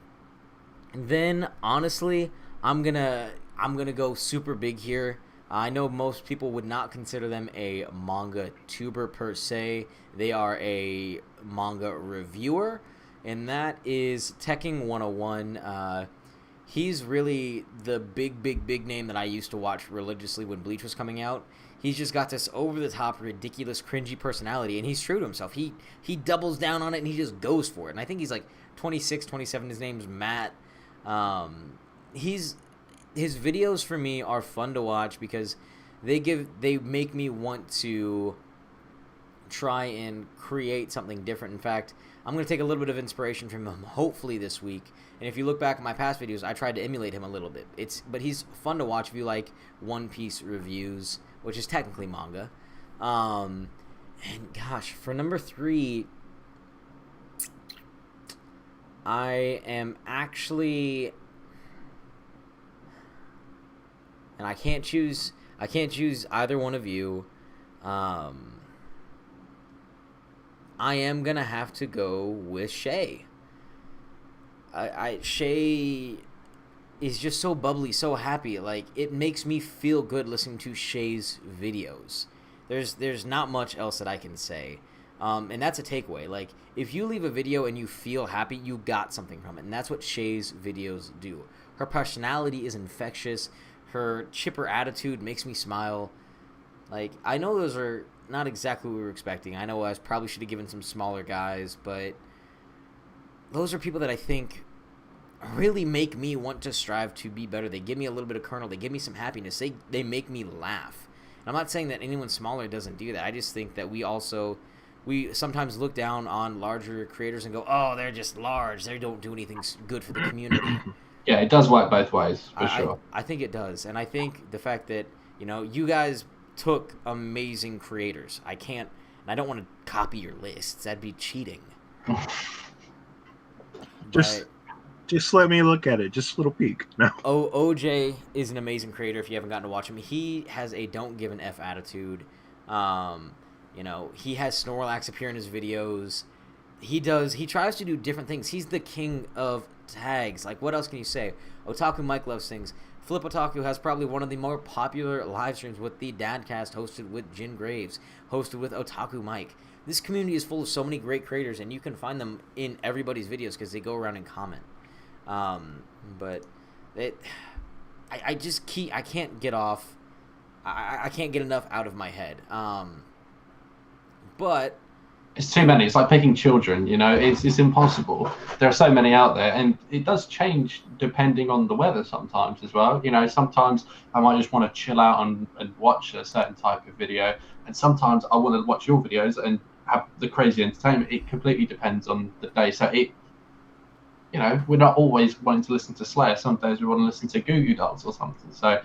honestly, I'm gonna go super big here. I know most people would not consider them a manga tuber per se. They are a manga reviewer, and that is Tekking 101. He's really the big name that I used to watch religiously when Bleach was coming out. He's just got this over-the-top, ridiculous, cringy personality, and he's true to himself. He doubles down on it, and he just goes for it. And I think he's like 26, 27. His name's Matt. His videos for me are fun to watch because they make me want to try and create something different. In fact, I'm going to take a little bit of inspiration from him hopefully this week. And if you look back at my past videos, I tried to emulate him a little bit. But he's fun to watch if you like One Piece reviews, which is technically manga. And gosh, for number 3, I am actually, and I can't choose either one of you. I am gonna have to go with Shay. Shay is just so bubbly, so happy. Like, it makes me feel good listening to Shay's videos. There's not much else that I can say. And that's a takeaway. Like, if you leave a video and you feel happy, you got something from it. And that's what Shay's videos do. Her personality is infectious. Her chipper attitude makes me smile. Like, I know those are not exactly what we were expecting. I know I probably should have given some smaller guys, but those are people that I think really make me want to strive to be better. They give me a little bit of kernel. They give me some happiness. They make me laugh. And I'm not saying that anyone smaller doesn't do that. I just think that we sometimes look down on larger creators and go, oh, they're just large. They don't do anything good for the community. Yeah, it does work both ways, for sure. I think it does. And I think the fact that, you guys took amazing creators. I don't want to copy your lists. That'd be cheating. Just let me look at it. Just a little peek. No. OJ is an amazing creator. If you haven't gotten to watch him, he has a don't give an F attitude. He has Snorlax appear in his videos. He tries to do different things. He's the king of tags. Like, what else can you say? Otaku Mike loves things. Flip Otaku has probably one of the more popular live streams with the Dadcast, hosted with Jin Graves, hosted with Otaku Mike. This community is full of so many great creators, and you can find them in everybody's videos because they go around and comment. I can't get off. I can't get enough out of my head. But it's too many. It's like picking children, it's impossible. There are so many out there, and it does change depending on the weather sometimes as well. Sometimes I might just want to chill out and watch a certain type of video, and sometimes I want to watch your videos and have the crazy entertainment. It completely depends on the day. So we're not always wanting to listen to Slayer. Some days we want to listen to Goo Goo Dolls or something. So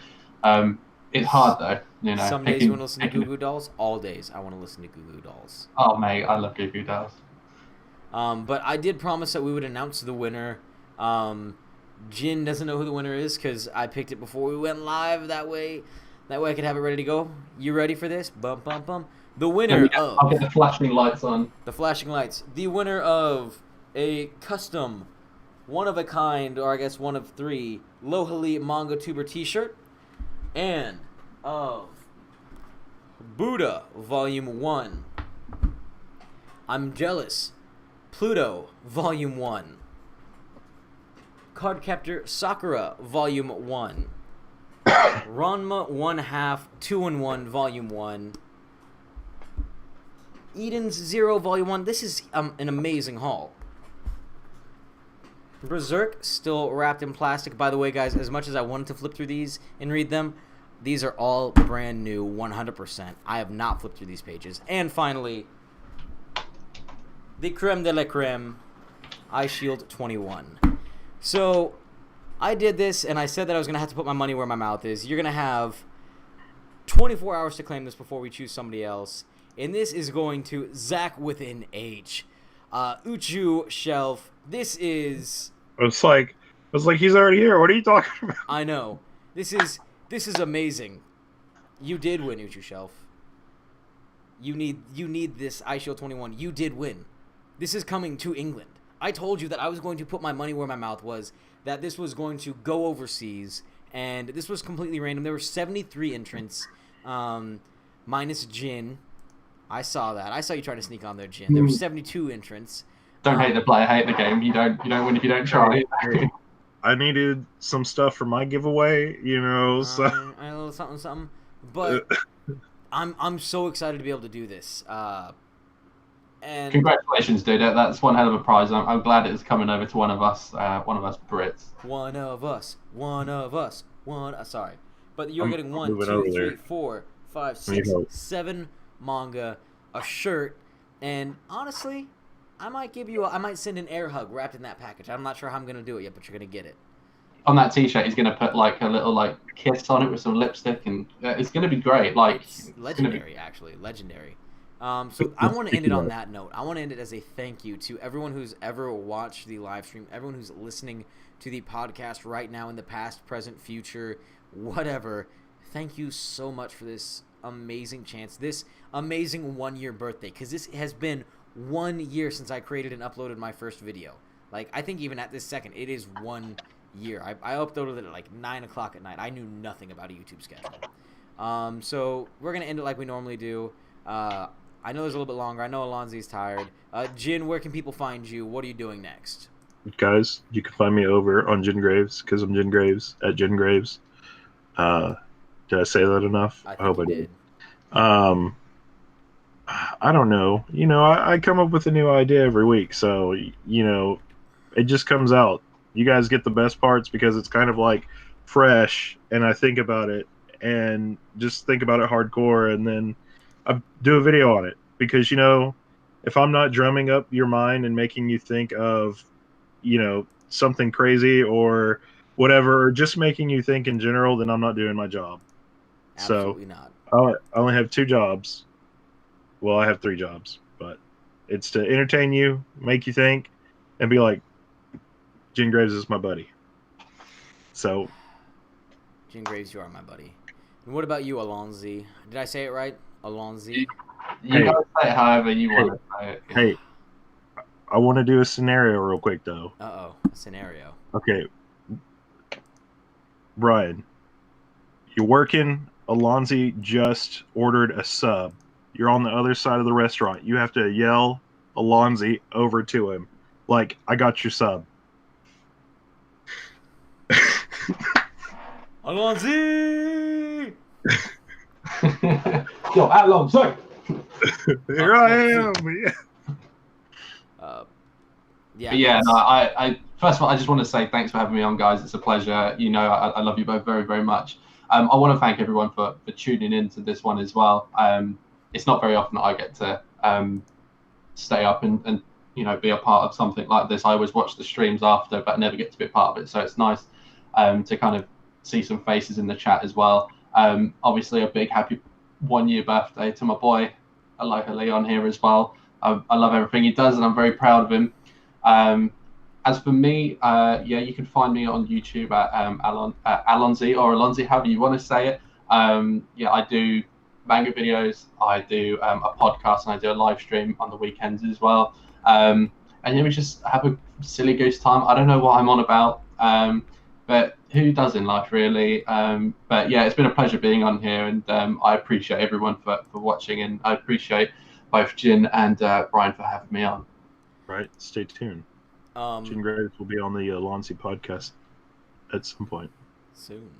it's hard though. Some days you want to listen to Goo Goo Dolls. All days I want to listen to Goo Goo Dolls. Oh mate, I love Goo Goo Dolls. But I did promise that we would announce the winner. Jin doesn't know who the winner is because I picked it before we went live. That way I could have it ready to go. You ready for this? Bum bum bum. The winner of... I'll get the flashing lights on. The flashing lights. The winner of a custom, one-of-a-kind, or I guess one of three, Lohali Manga Tuber t-shirt, and of Buddha Volume 1. I'm Jealous, Pluto Volume 1. Cardcaptor Sakura Volume 1. Ranma 1/2 2-in-1 Volume 1. Eden's Zero Volume 1. This is an amazing haul. Berserk, still wrapped in plastic. By the way, guys, as much as I wanted to flip through these and read them, these are all brand new, 100%. I have not flipped through these pages. And finally, the creme de la creme, Eyeshield 21. So, I did this, and I said that I was going to have to put my money where my mouth is. You're going to have 24 hours to claim this before we choose somebody else. And this is going to Zach with an H. Uchu Shelf. This is... It's like he's already here. What are you talking about? I know. This is amazing. You did win, Uchu Shelf. You need this Eyeshield 21. You did win. This is coming to England. I told you that I was going to put my money where my mouth was, that this was going to go overseas, and this was completely random. There were 73 entrants, minus Jin. I saw that. I saw you try to sneak on there, Jin. There were 72 entrants. Don't hate the player, hate the game. You don't win if you don't try. I needed some stuff for my giveaway, so a little something. But I'm so excited to be able to do this. And congratulations, dude. That's one hell of a prize. I'm glad it's coming over to one of us Brits. One of us. Sorry, but you're getting 1, 2, 3, 4, 5, 6, 7 manga, a shirt, and honestly, I might send an air hug wrapped in that package. I'm not sure how I'm gonna do it yet, but you're gonna get it. On that T-shirt, he's gonna put like a little kiss on it with some lipstick, and it's gonna be great. It's legendary, actually, legendary. So I want to end it on that note. I want to end it as a thank you to everyone who's ever watched the live stream, everyone who's listening to the podcast right now, in the past, present, future, whatever. Thank you so much for this amazing chance, this amazing 1-year birthday, because this has been 1 year since I created and uploaded my first video. I think even at this second, it is 1 year. I uploaded it at 9 o'clock at night. I knew nothing about a YouTube schedule. So we're going to end it like we normally do. I know there's a little bit longer. I know Allonssyy's tired. Jin, where can people find you? What are you doing next? Guys, you can find me over on Jin Graves, because I'm Jin Graves, at Jin Graves. Did I say that enough? I hope I did. I don't know. I come up with a new idea every week, so, it just comes out. You guys get the best parts because it's kind of fresh, and I think about it, and just think about it hardcore, and then I do a video on it. Because, if I'm not drumming up your mind and making you think of, something crazy or whatever, or just making you think in general, then I'm not doing my job. Absolutely not. I only have 2 jobs. Well, I have 3 jobs, but it's to entertain you, make you think, and be like, Jin Graves is my buddy. So, Jim Graves, you are my buddy. And what about you, Allonsyyy? Did I say it right? Allonsyyy? You Hey. guys say it however you Hey. want to say it. hey, I want to do a scenario real quick, though. Uh-oh, a scenario. Okay. Brian, you're working. Allonsyyy just ordered a sub. You're on the other side of the restaurant. You have to yell Allonsyyy over to him. Like, I got your sub. Allonsyyy! Yo, Allonsyyy! Here I am. Yeah. Yeah. But yeah, it's- no, I first of all, I just want to say thanks for having me on, guys. It's a pleasure. You know, I love you both very, very much. I want to thank everyone for tuning in to this one as well. It's not very often that I get to stay up and you know, be a part of something like this. I always watch the streams after, but never get to be a part of it. So it's nice to kind of see some faces in the chat as well. Obviously, a big happy 1 year birthday to my boy, Aloha Leon here as well. I love everything he does, and I'm very proud of him. As for me, yeah, you can find me on YouTube at Allonsyyy or Allonsyyy, however you want to say it. Yeah, I do manga videos, I do a podcast, and I do a live stream on the weekends as well. And yeah, we just have a silly goose time. I don't know what I'm on about, but who does in life, really? But yeah, it's been a pleasure being on here, and I appreciate everyone for watching, and I appreciate both Jin and Brian for having me on. Right. Stay tuned. Jin Graves will be on the Allonsyyy podcast at some point. Soon.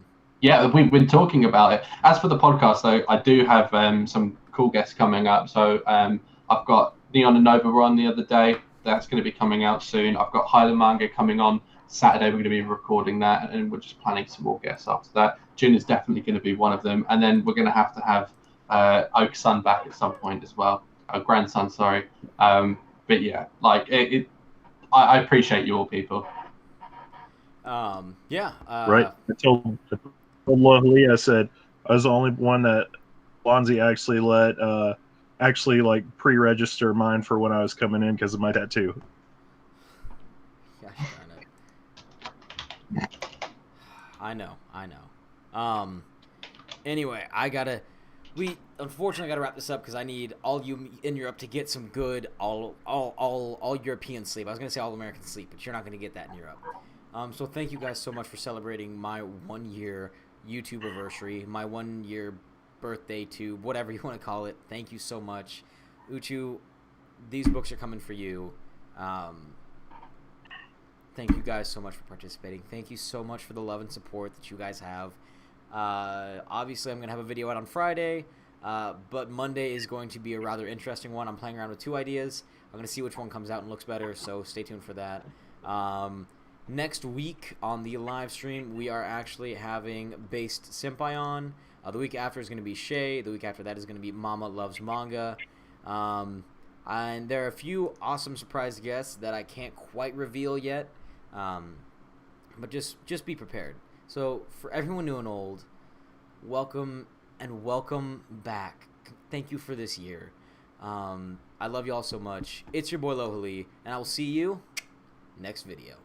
Yeah, we've been talking about it. As for the podcast, though, I do have some cool guests coming up. So I've got Neon and Nova were on the other day. That's going to be coming out soon. I've got Highland Manga coming on Saturday. We're going to be recording that, and we're just planning some more guests after that. June is definitely going to be one of them. And then we're going to have Oak's son back at some point as well. Grandson, sorry. But yeah, like I appreciate you all people. Yeah. Right. I told Lee, I said I was the only one that Allonsyyy actually let actually like pre-register mine for when I was coming in because of my tattoo. Gosh darn it. I know. Anyway, we unfortunately gotta wrap this up because I need all you in Europe to get some good all European sleep. I was gonna say all American sleep, but you're not gonna get that in Europe. So thank you guys so much for celebrating my 1 year YouTube anniversary, my 1 year birthday to whatever you want to call it. Thank you so much. Uchu, these books are coming for you. Thank you guys so much for participating. Thank you so much for the love and support that you guys have. Obviously, I'm going to have a video out on Friday, but Monday is going to be a rather interesting one. I'm playing around with 2 ideas. I'm going to see which one comes out and looks better, so stay tuned for that. Next week on the live stream, we are actually having Based Senpai on. The week after is going to be Shay. The week after that is going to be Mama Loves Manga. And there are a few awesome surprise guests that I can't quite reveal yet. But just be prepared. So for everyone new and old, welcome and welcome back. Thank you for this year. I love you all so much. It's your boy Lohali, and I will see you next video.